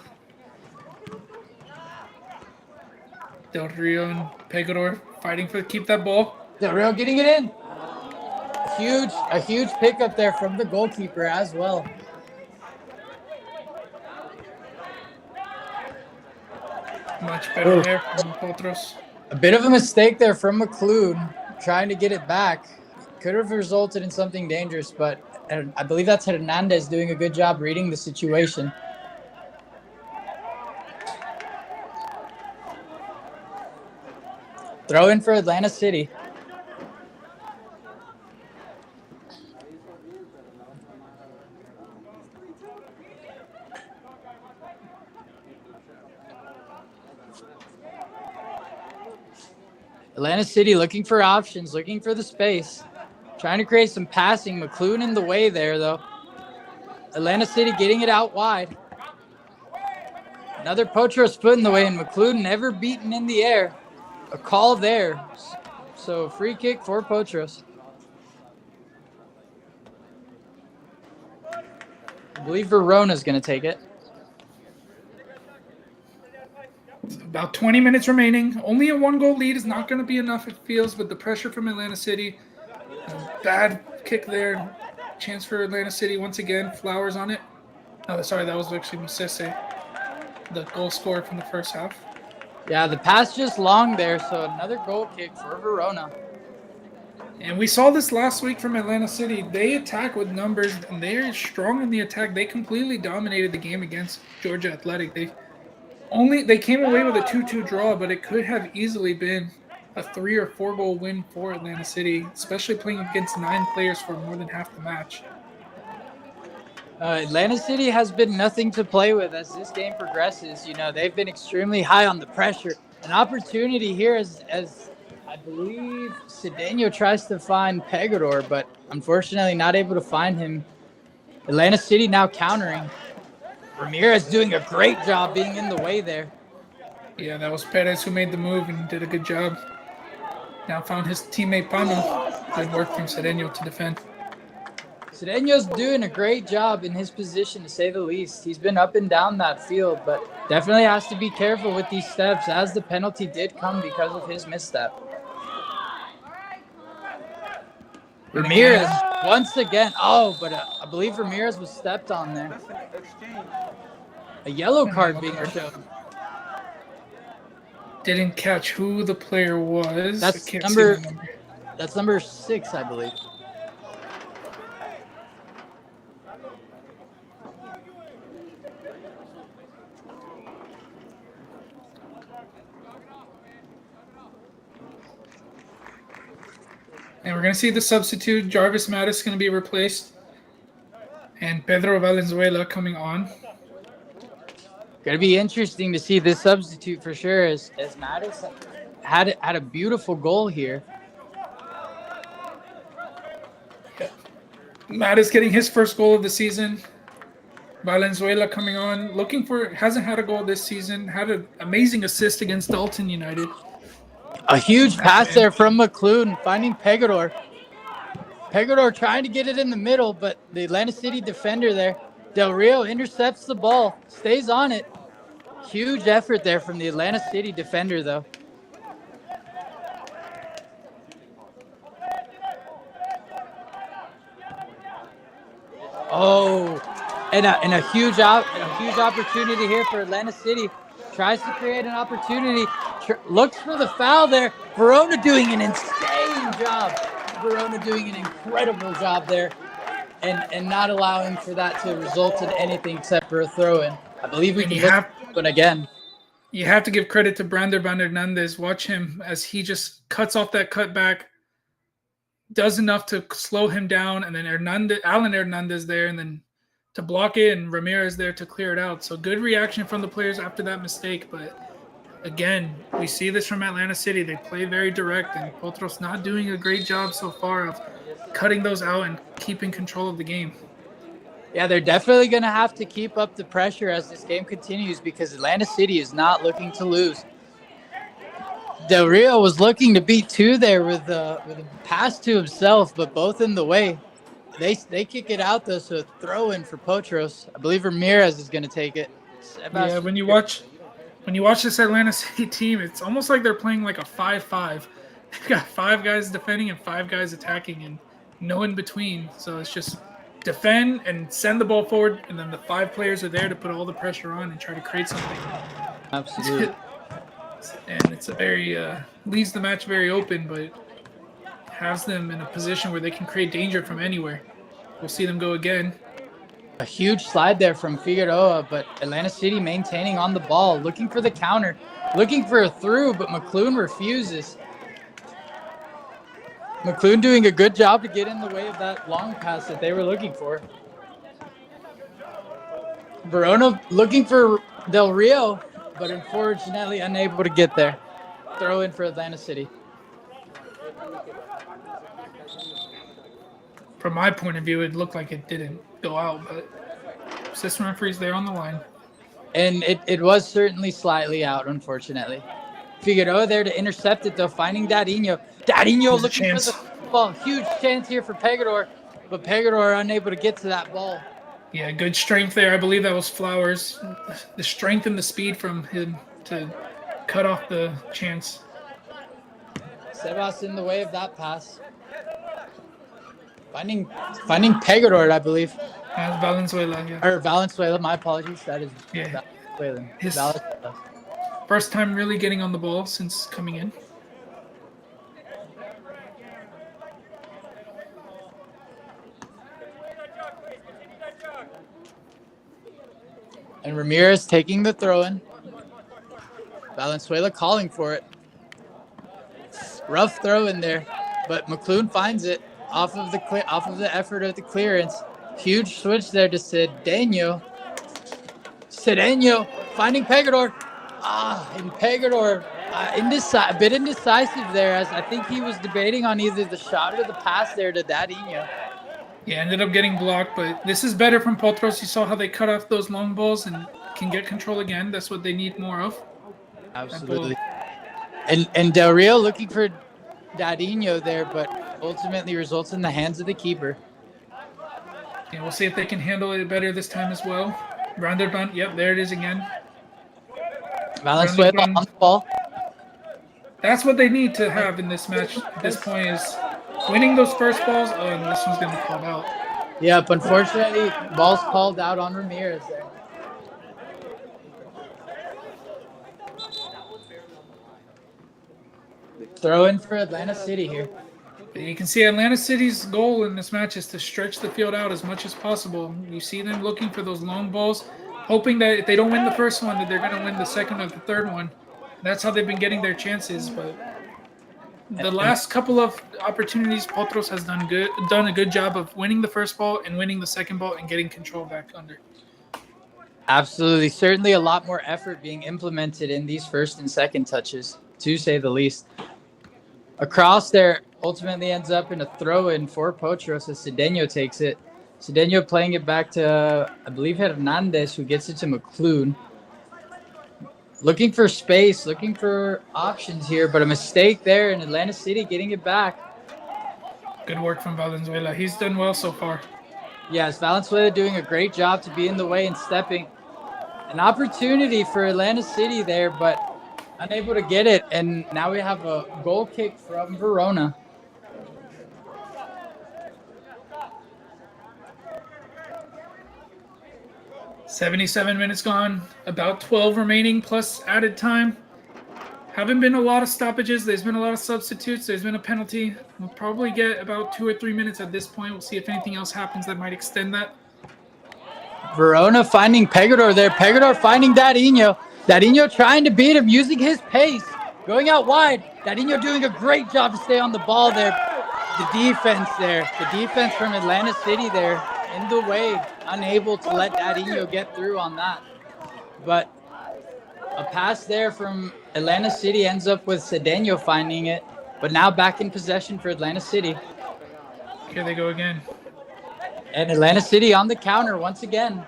Del Rio and Pegador fighting to keep that ball. Del Rio getting it in. A huge pickup there from the goalkeeper as well. Much better there from Potros. A bit of a mistake there from McLeod trying to get it back. Could have resulted in something dangerous, but I believe that's Hernandez doing a good job reading the situation. Throw in for Atlanta City. Atlanta City looking for options, looking for the space, trying to create some passing. McLuhan in the way there, though. Atlanta City getting it out wide. Another Potros foot in the way, and McLuhan never beaten in the air. A call there. So free kick for Potros. I believe Verona's going to take it. About 20 minutes remaining. Only a 1-goal lead is not going to be enough, it feels, with the pressure from Atlanta City. Bad kick there. Chance for Atlanta City once again. Flowers on it. Oh, sorry, that was actually Musese, the goal scorer from the first half. Yeah, the pass just long there, so another goal kick for Verona. And we saw this last week from Atlanta City. They attack with numbers, and they're strong in the attack. They completely dominated the game against Georgia Athletic. They came away with a 2-2 draw, but it could have easily been a 3 or 4 goal win for Atlanta City, especially playing against 9 players for more than half the match. Atlanta City has been nothing to play with as this game progresses. You know, they've been extremely high on the pressure. An opportunity here as I believe Cedeno tries to find Pegador, but unfortunately not able to find him. Atlanta City now countering. Ramirez doing a great job being in the way there. Yeah, that was Perez who made the move and did a good job. Now found his teammate Pano. Good work from Cedeno to defend. Cedeno's doing a great job in his position, to say the least. He's been up and down that field, but definitely has to be careful with these steps, as the penalty did come because of his misstep. Ramirez, once again. Oh, but I believe Ramirez was stepped on there. A yellow card being shown. Didn't catch who the player was. That's number 6, I believe. And we're going to see the substitute. Jarvis Mattis is going to be replaced. And Pedro Valenzuela coming on. Going to be interesting to see this substitute for sure, as Mattis had a beautiful goal here. Yeah. Mattis getting his first goal of the season. Valenzuela coming on. Hasn't had a goal this season. Had an amazing assist against Dalton United. A huge pass there from McLuhan, finding Pegador. Pegador trying to get it in the middle, but the Atlanta City defender there, Del Rio, intercepts the ball, stays on it. Huge effort there from the Atlanta City defender, though. Oh, and a huge opportunity here for Atlanta City. Tries to create an opportunity, looks for the foul there. Verona doing an insane job. Verona doing an incredible job there, and not allowing for that to result in anything except for a throw-in. I believe we can look at this one again. You have to give credit to Brander Van Hernandez. Watch him as he just cuts off that cutback, does enough to slow him down, and then Alan Hernandez there, and then to block it, and Ramirez there to clear it out. So good reaction from the players after that mistake. But again, we see this from Atlanta City. They play very direct, and Potros not doing a great job so far of cutting those out and keeping control of the game. Yeah, they're definitely going to have to keep up the pressure as this game continues because Atlanta City is not looking to lose. Del Rio was looking to beat two there with a pass to himself, but both in the way. They kick it out, though, so a throw-in for Potros. I believe Ramirez is going to take it. Yeah, when you watch this Atlanta City team, it's almost like they're playing like a 5-5. They've got 5 guys defending and 5 guys attacking and no in between. So it's just defend and send the ball forward, and then the 5 players are there to put all the pressure on and try to create something. Absolutely. And it's a very leaves the match very open, but has them in a position where they can create danger from anywhere. We'll see them go again. A huge slide there from Figueroa, but Atlanta City maintaining on the ball, looking for the counter, looking for a through, but McClune refuses. McClune doing a good job to get in the way of that long pass that they were looking for. Verona looking for Del Rio, but unfortunately unable to get there. Throw in for Atlanta City. From my point of view, it looked like it didn't go out, but assistant referee's there on the line. And it was certainly slightly out, unfortunately. Figueroa there to intercept it, though, finding Dadinho. Dadinho looking for the ball. Huge chance here for Pegador, but Pegador unable to get to that ball. Yeah, good strength there. I believe that was Flowers. The strength and the speed from him to cut off the chance. Sebas in the way of that pass. Finding Pegador, I believe. Valenzuela, yeah. Or Valenzuela, my apologies. That is Valenzuela. Valenzuela. First time really getting on the ball since coming in. And Ramirez taking the throw-in. Valenzuela calling for it. Rough throw in there, but McClune finds it off of the effort of the clearance. Huge switch there to Cedeno. Cedeno finding Pegador. And Pegador a bit indecisive there, as I think he was debating on either the shot or the pass there to Dadinho. Yeah, ended up getting blocked, but this is better from Potros. You saw how they cut off those long balls and can get control again. That's what they need more of. Absolutely. And Del Rio looking for Dadinho there, but ultimately results in the hands of the keeper. Yeah, we'll see if they can handle it better this time as well. Rounded bunt. Yep, there it is again. Valenzuela on the ball. That's what they need to have in this match at this point is winning those first balls. Oh, and this one's going to be called out. Yep, unfortunately, ball's called out on Ramirez there. Throw in for Atlanta City here. You can see Atlanta City's goal in this match is to stretch the field out as much as possible. You see them looking for those long balls, hoping that if they don't win the first one, that they're going to win the second or the third one. That's how they've been getting their chances. But the last couple of opportunities, Potros has done a good job of winning the first ball and winning the second ball and getting control back under. Absolutely. Certainly a lot more effort being implemented in these first and second touches, to say the least. Across there ultimately ends up in a throw-in for Potros as Cedeno takes it. Cedeno playing it back to, I believe, Hernandez, who gets it to McClune. Looking for space, looking for options here, but a mistake there in Atlanta City getting it back. Good work from Valenzuela. He's done well so far. Yes, Valenzuela doing a great job to be in the way and stepping. An opportunity for Atlanta City there, but unable to get it. And now we have a goal kick from Verona. .77 minutes gone, about 12 remaining plus added time. Haven't been a lot of stoppages. There's been a lot of substitutes. There's been a penalty. We'll probably get about 2 or 3 minutes at this point. We'll see if anything else happens that might extend that. Verona finding Pegador there. Pegador finding Dadinho. Dadinho trying to beat him, using his pace. Going out wide. Dadinho doing a great job to stay on the ball there. The defense there. The defense from Atlanta City there in the way. Unable to let Dadinho get through on that. But a pass there from Atlanta City ends up with Cedeno finding it. But now back in possession for Atlanta City. Here they go again. And Atlanta City on the counter once again.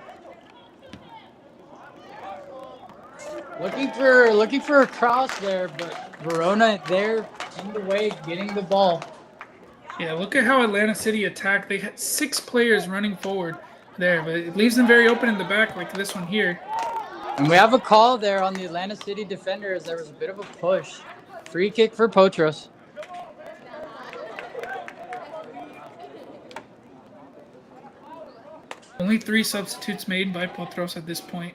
Looking for a cross there, but Verona there in the way, getting the ball. Yeah, look at how Atlanta City attacked. They had 6 players running forward there, but it leaves them very open in the back like this one here. And we have a call there on the Atlanta City defender as there was a bit of a push. Free kick for Potros. Only 3 substitutes made by Potros at this point.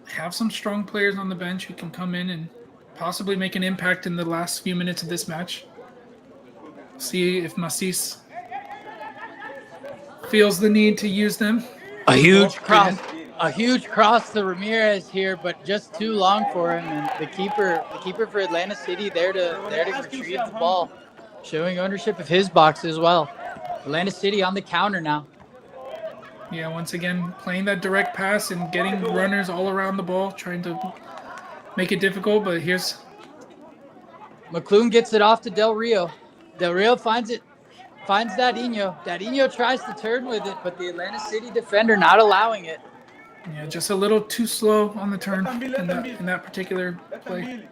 Have some strong players on the bench who can come in and possibly make an impact in the last few minutes of this match. See if Macis feels the need to use them. A huge cross to Ramirez here, but just too long for him. And the keeper for Atlanta City there to retrieve the ball, showing ownership of his box as well. Atlanta City on the counter now. Yeah, once again, playing that direct pass and getting runners all around the ball, trying to make it difficult, but here's... McClune gets it off to Del Rio. Del Rio finds Dadinho. Dadinho tries to turn with it, but the Atlanta City defender not allowing it. Yeah, just a little too slow on the turn in that particular play.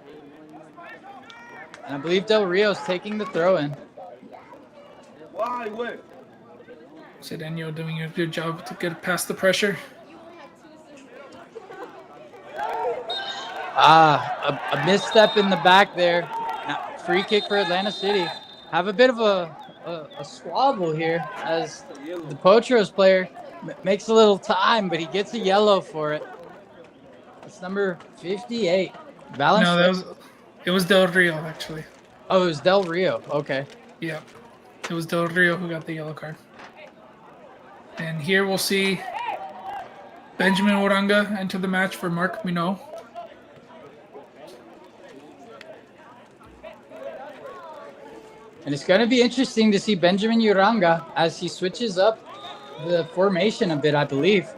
And I believe Del Rio's taking the throw in. Cedeno doing a good job to get past the pressure. A misstep in the back there. Free kick for Atlanta City. Have a bit of a squabble here as the Potros player makes a little time, but he gets a yellow for it. It's number 58. It was Del Rio, actually. Oh, it was Del Rio. Okay. Yeah, it was Del Rio who got the yellow card. And here we'll see Benjamin Oranga enter the match for Marc Minot. And it's going to be interesting to see Benjamin Uranga as he switches up the formation a bit, I believe.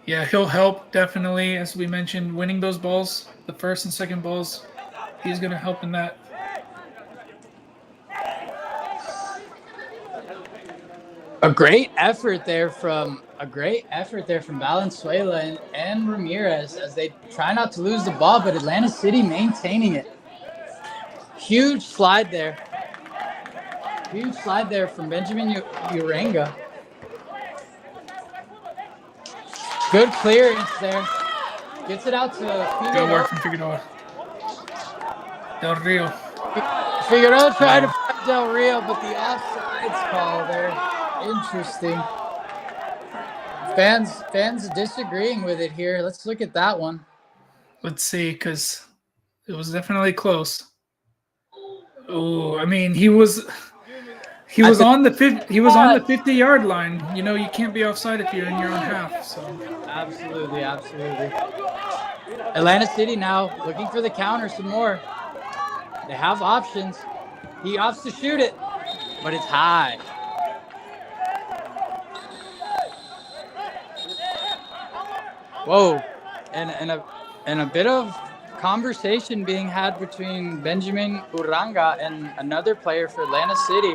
Yeah, he'll help definitely, as we mentioned, winning those balls, the first and second balls. He's going to help in that. A great effort there from Valenzuela and Ramirez as they try not to lose the ball, but Atlanta City maintaining it. Huge slide there. Huge slide there from Benjamin Uranga. Good clearance there. Gets it out to Figueroa. Good work from Figueroa. Del Rio. Figueroa tried to find Del Rio, but the offsides call there. Interesting. Fans disagreeing with it here. Let's look at that one. Let's see, because it was definitely close. Oh, I mean, he was on the 50-yard line. You know, you can't be offside if you're in your own half. So absolutely. Atlanta City now looking for the counter some more. They have options. He opts to shoot it, but it's high. Whoa, and a bit of conversation being had between Benjamin Uranga and another player for Atlanta City.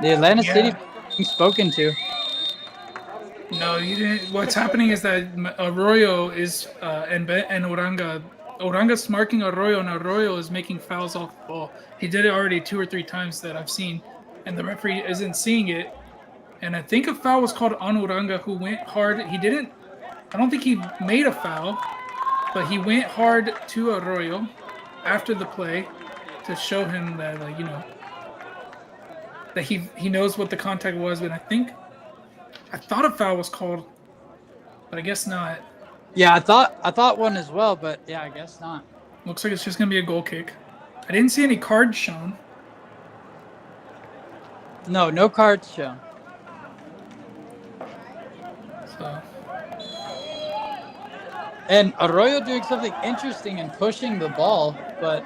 The Atlanta City being spoken to. No, you didn't. What's happening is that Arroyo is and Uranga's marking Arroyo, and Arroyo is making fouls off the ball. He did it already 2 or 3 times that I've seen, and the referee isn't seeing it. And I think a foul was called on Uranga, who went hard. I don't think he made a foul, but he went hard to Arroyo after the play to show him that, that he knows what the contact was. But I thought a foul was called, but I guess not. Yeah, I thought one as well, but yeah, I guess not. Looks like it's just going to be a goal kick. I didn't see any cards shown. No cards shown. So, And Arroyo doing something interesting and pushing the ball, but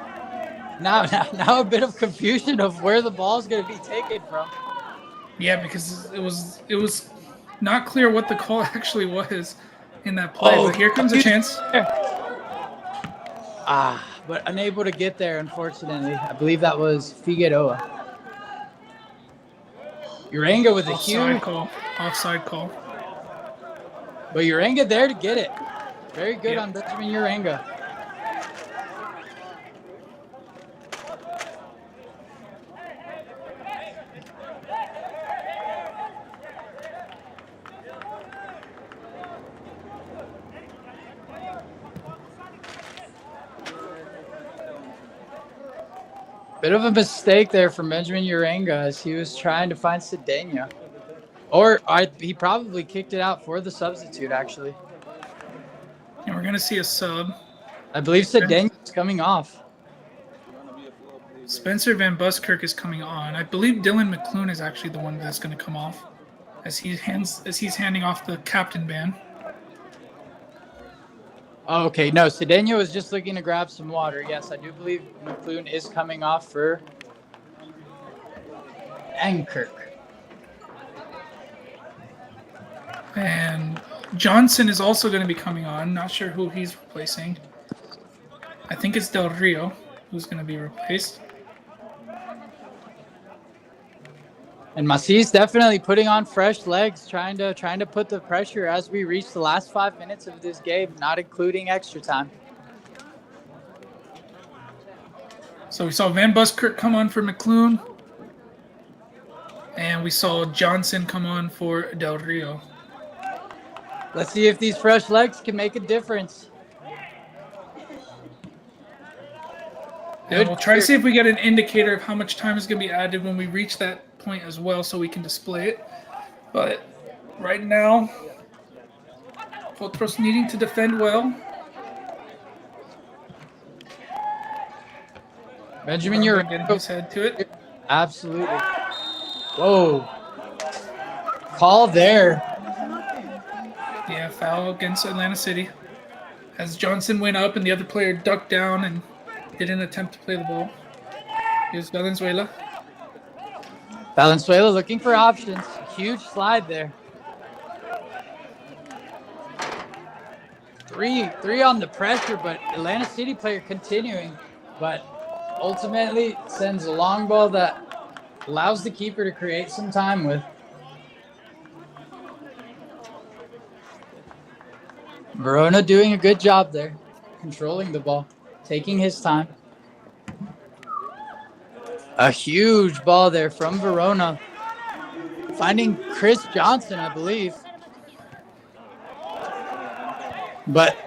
now a bit of confusion of where the ball is going to be taken from. yeah, because it was not clear what the call actually was in that play. Oh, but here comes a chance. But unable to get there, unfortunately. I believe that was Figueroa. Uranga with a huge Offside call. But Uranga there to get it. Very good on Benjamin Uranga. Bit of a mistake there from Benjamin Uranga as he was trying to find Cedeno. He probably kicked it out for the substitute, actually. And we're going to see a sub. I believe Cedeno is coming off. Spencer Van Buskirk is coming on. I believe Dylan McClune is actually the one that's going to come off as he's handing off the captain ban. Oh, okay, no, Cedeno is just looking to grab some water. Yes, I do believe McClune is coming off for Ankirk. And Johnson is also going to be coming on. Not sure who he's replacing. I think it's Del Rio who's going to be replaced. And Maci's definitely putting on fresh legs, trying to put the pressure as we reach the last 5 minutes of this game, not including extra time. So we saw Van Buskirk come on for McClune. And we saw Johnson come on for Del Rio. Let's see if these fresh legs can make a difference. And we'll try to see if we get an indicator of how much time is going to be added when we reach that point as well so we can display it. But right now, Potros needing to defend well. Benjamin, you're getting his head to it. Absolutely. Whoa. Call there. Yeah, foul against Atlanta City. As Johnson went up and the other player ducked down and didn't attempt to play the ball. Here's Valenzuela. Valenzuela looking for options. Huge slide there. Three on the pressure, but Atlanta City player continuing, but ultimately sends a long ball that allows the keeper to create some time with. Verona doing a good job there, controlling the ball, taking his time. A huge ball there from Verona, finding Chris Johnson, I believe. But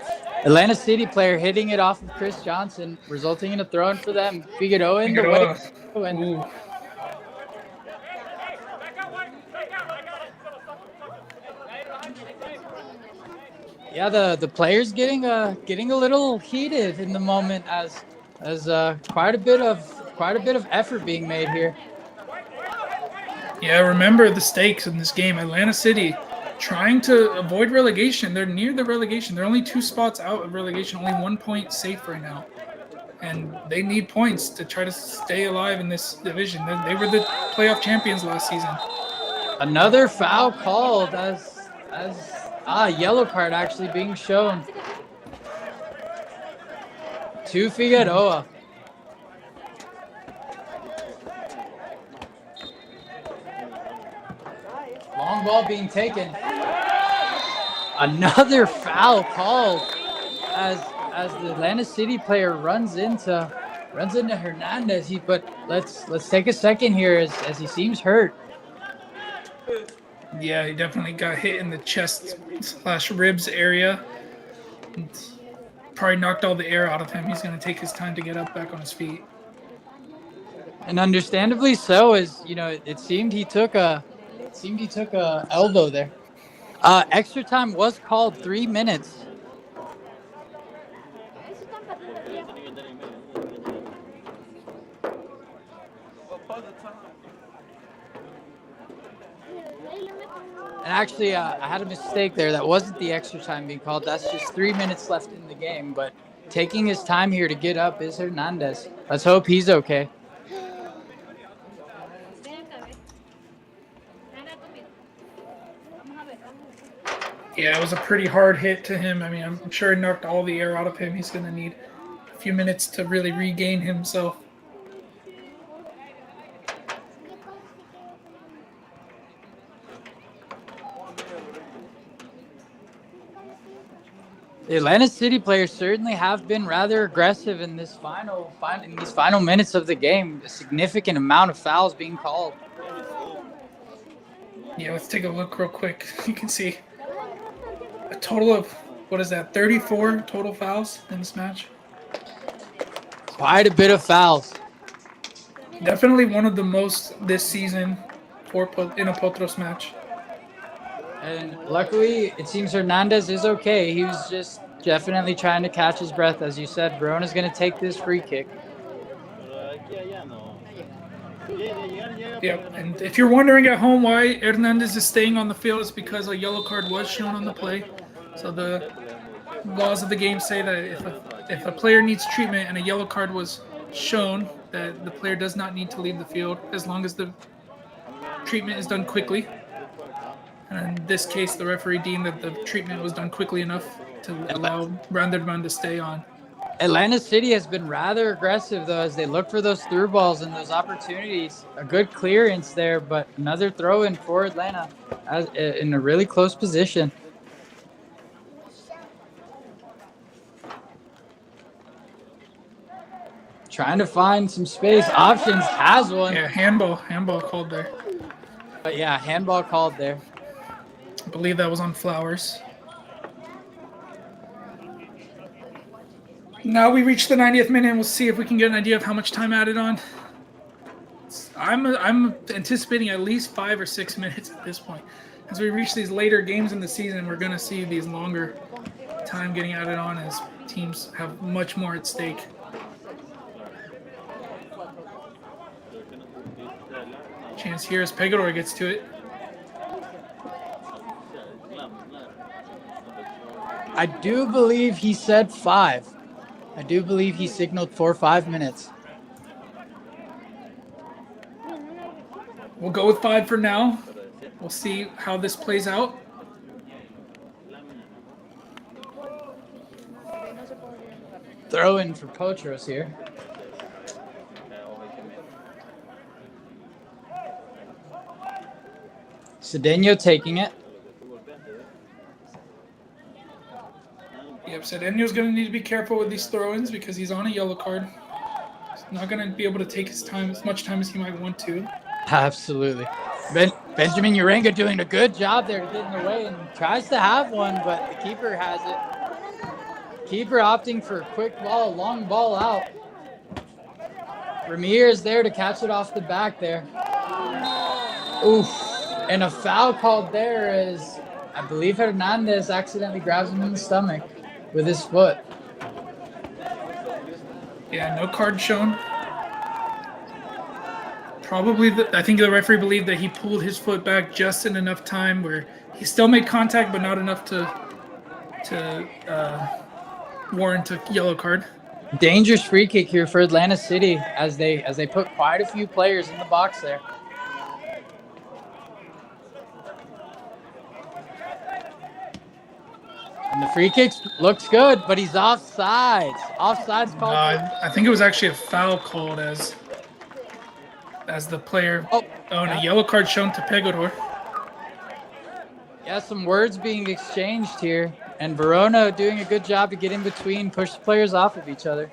Atlanta City player hitting it off of Chris Johnson, resulting in a throw-in for them. Figueroa in the way. Yeah, the players getting a little heated in the moment as quite a bit of effort being made here. Yeah, remember the stakes in this game. Atlanta City trying to avoid relegation. They're near the relegation. They're only 2 spots out of relegation, only 1 point safe right now. And they need points to try to stay alive in this division. They were the playoff champions last season. Another foul called as yellow card actually being shown to Figueroa. Long ball being taken. Another foul called as the Atlanta City player runs into Hernandez. But let's take a second here as he seems hurt. Yeah, he definitely got hit in the chest / ribs area. Probably knocked all the air out of him. He's going to take his time to get up back on his feet. And understandably so, as you know, it seemed he took a elbow there. Extra time was called 3 minutes. actually, I had a mistake there. That wasn't the extra time being called. That's just 3 minutes left in the game. But taking his time here to get up is Hernandez. Let's hope he's okay. Yeah, it was a pretty hard hit to him. I mean, I'm sure it knocked all the air out of him. He's going to need a few minutes to really regain himself. The Atlanta City players certainly have been rather aggressive in these final minutes of the game. A significant amount of fouls being called. Yeah, let's take a look real quick. You can see a total of, 34 total fouls in this match? Quite a bit of fouls. Definitely one of the most this season in a Potros match. And luckily, it seems Hernandez is okay. He was just definitely trying to catch his breath. As you said, Verona's going to take this free kick. Yeah, and if you're wondering at home why Hernandez is staying on the field, it's because a yellow card was shown on the play. So the laws of the game say that if a player needs treatment and a yellow card was shown, that the player does not need to leave the field as long as the treatment is done quickly. And in this case, the referee deemed that the treatment was done quickly enough to allow Branderman to stay on. Atlanta City has been rather aggressive, though, as they look for those through balls and those opportunities. A good clearance there, but another throw-in for Atlanta in a really close position. Trying to find some space. Options has one. Yeah, handball called there. But yeah, handball called there. I believe that was on Flowers. Now we reach the 90th minute, and we'll see if we can get an idea of how much time added on. I'm anticipating at least 5 or 6 minutes at this point. As we reach these later games in the season, we're going to see these longer time getting added on as teams have much more at stake. Chance here as Pegador gets to it. I do believe he said 5. I do believe he signaled for 5 minutes. We'll go with 5 for now. We'll see how this plays out. Throw in for Potros here. Cedeno taking it. Yep, Cedeno's going to need to be careful with these throw-ins because he's on a yellow card. He's not going to be able to take his time, as much time as he might want to. Absolutely. Benjamin Uranga doing a good job there to get in the way and tries to have one, but the keeper has it. Keeper opting for a quick ball, long ball out. Ramirez there to catch it off the back there. Oof. And a foul called there as I believe Hernandez accidentally grabs him in the stomach with his foot. Yeah, no card shown. Probably, I think the referee believed that he pulled his foot back just in enough time where he still made contact, but not enough to warrant a yellow card. Dangerous free kick here for Atlanta City as they put quite a few players in the box there. And the free kick looks good, but he's offsides. Offsides called. I think it was actually a foul called as the player. And a yellow card shown to Pegador. Yeah, some words being exchanged here. And Verona doing a good job to get in between, push the players off of each other.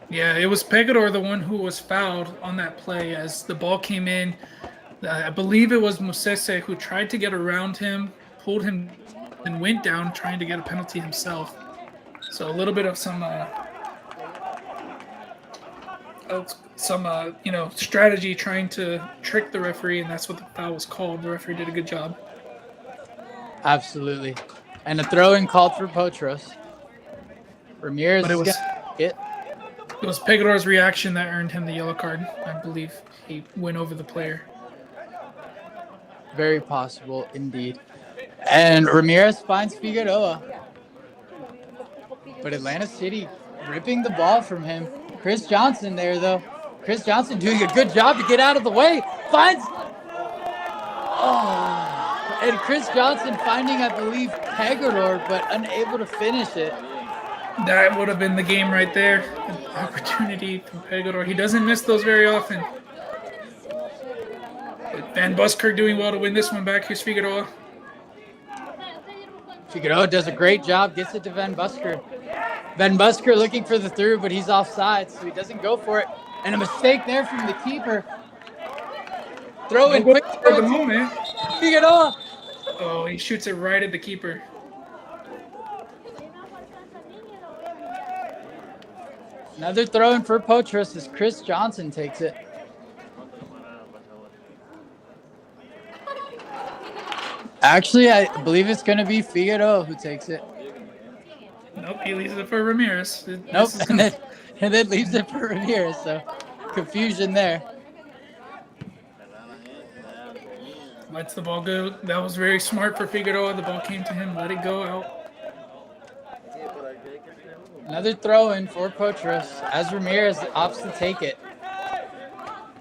Yeah, it was Pegador, the one who was fouled on that play as the ball came in. I believe it was Musese who tried to get around him, pulled him, and went down trying to get a penalty himself. So a little bit of some strategy trying to trick the referee, and that's what the foul was called. The referee did a good job. Absolutely. And a throw-in called for Potros. Ramirez But it was Pegador's reaction that earned him the yellow card. I believe he went over the player. Very possible indeed. And Ramirez finds Figueroa. But Atlanta City ripping the ball from him. Chris Johnson there, though. Chris Johnson doing a good job to get out of the way. Finds... Oh. And Chris Johnson finding, I believe, Pegador, but unable to finish it. That would have been the game right there. An opportunity from Pegador. He doesn't miss those very often. Van Buskirk doing well to win this one back. Here's Figueroa. Figueroa does a great job, gets it to Van Busker. Van Busker looking for the through, but he's offside, so he doesn't go for it. And a mistake there from the keeper. Throw in quick for the moment. Figueroa. Oh, he shoots it right at the keeper. Another throw in for Potros as Chris Johnson takes it. Actually, I believe it's going to be Figueroa who takes it. Nope, he leaves it for Ramirez. Nope, and then leaves it for Ramirez, so confusion there. Lets the ball go. That was very smart for Figueroa. The ball came to him, let it go out. Another throw in for Potros as Ramirez opts to take it.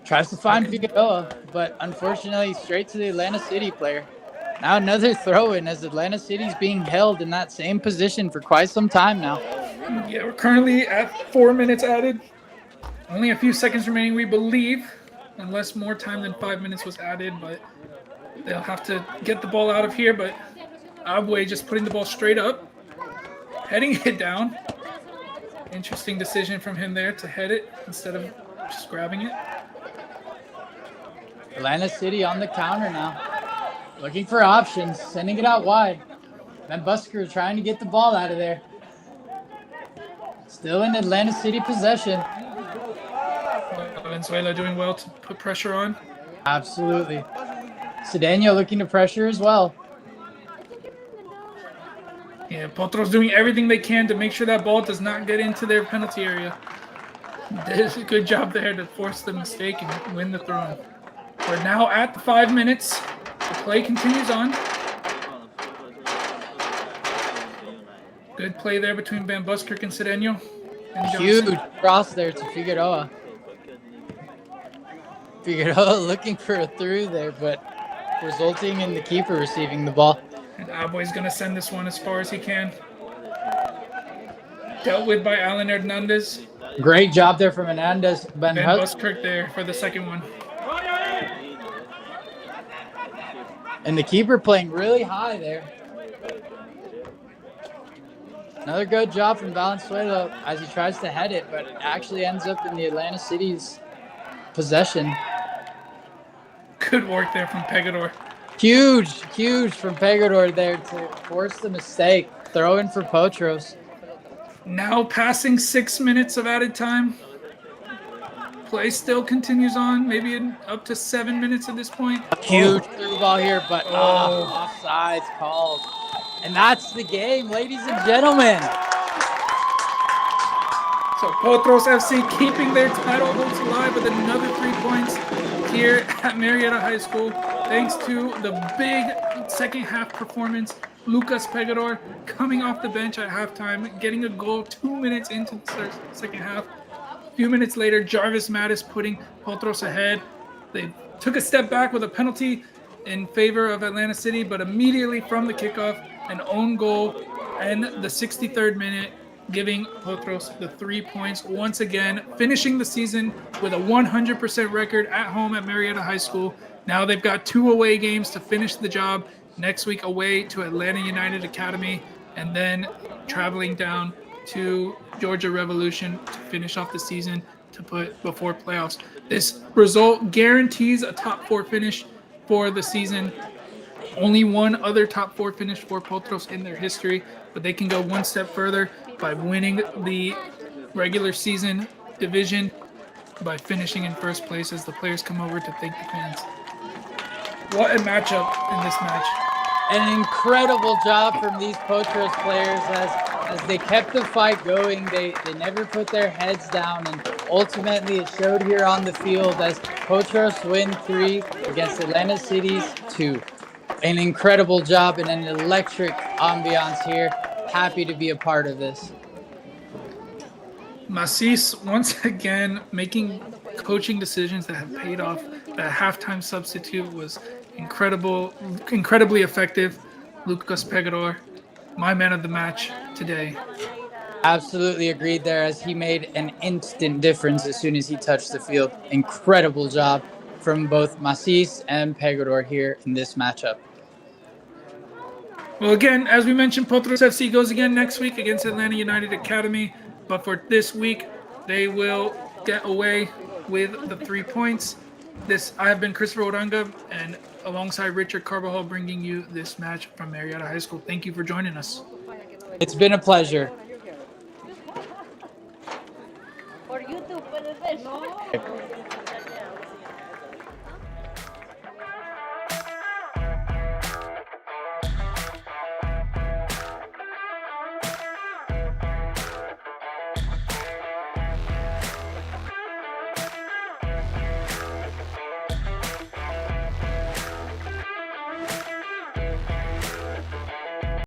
Tries to find Figueroa, but unfortunately straight to the Atlanta City player. Now another throw in as Atlanta City's being held in that same position for quite some time now. Yeah, we're currently at 4 minutes added. Only a few seconds remaining, we believe, unless more time than 5 minutes was added, but they'll have to get the ball out of here. But Abwe just putting the ball straight up, heading it down. Interesting decision from him there to head it instead of just grabbing it. Atlanta City on the counter now. Looking for options, sending it out wide. Van Busker trying to get the ball out of there. Still in Atlanta City possession. Venezuela doing well to put pressure on. Absolutely. Cedeno looking to pressure as well. Yeah, Potros doing everything they can to make sure that ball does not get into their penalty area. Did a good job there to force the mistake and win the throw. We're now at the 5 minutes. The play continues on. Good play there between Van Buskirk and Cedeno. Huge cross there to Figueroa. Figueroa looking for a through there, but resulting in the keeper receiving the ball. And Abwe's going to send this one as far as he can. Dealt with by Alan Hernandez. Great job there from Hernandez. Van Buskirk there for the second one. And the keeper playing really high there. Another good job from Valenzuela as he tries to head it, but it actually ends up in the Atlanta City's possession. Good work there from Pegador. Huge from Pegador there to force the mistake. Throw in for Potros. Now passing 6 minutes of added time. Play still continues on, maybe up to 7 minutes at this point. Huge through ball here, but offside's called. And that's the game, ladies and gentlemen. So Potros FC keeping their title hopes alive with another 3 points here at Marietta High School. Thanks to the big second half performance. Lucas Pegador coming off the bench at halftime, getting a goal 2 minutes into the second half. A few minutes later, Jarvis Mattis putting Potros ahead. They took a step back with a penalty in favor of Atlanta City, but immediately from the kickoff, an own goal and the 63rd minute, giving Potros the 3 points once again, finishing the season with a 100% record at home at Marietta High School. Now they've got 2 away games to finish the job. Next week away to Atlanta United Academy, and then traveling down to Georgia Revolution to finish off the season to put before playoffs. This result guarantees a top 4 finish for the season. Only one other top 4 finish for Potros in their history, but they can go one step further by winning the regular season division by finishing in first place as the players come over to thank the fans. What a matchup in this match. An incredible job from these Potros players as they kept the fight going. They never put their heads down, and ultimately it showed here on the field as Potros win 3 against Atlanta City's 2. an incredible job and an electric ambiance here. Happy to be a part of this. Macis once again making coaching decisions that have paid off. That halftime substitute was incredibly effective. Lucas Pegador, my man of the match today. Absolutely agreed there, as he made an instant difference as soon as he touched the field. Incredible job from both Macis and Pegador here in this matchup. Well, again, as we mentioned, Potros FC goes again next week against Atlanta United Academy. But for this week, they will get away with the 3 points. I have been Christopher Oranga, and alongside Richard Carvajal, bringing you this match from Marietta High School. Thank you for joining us. It's been a pleasure. Por YouTube, puedes ver.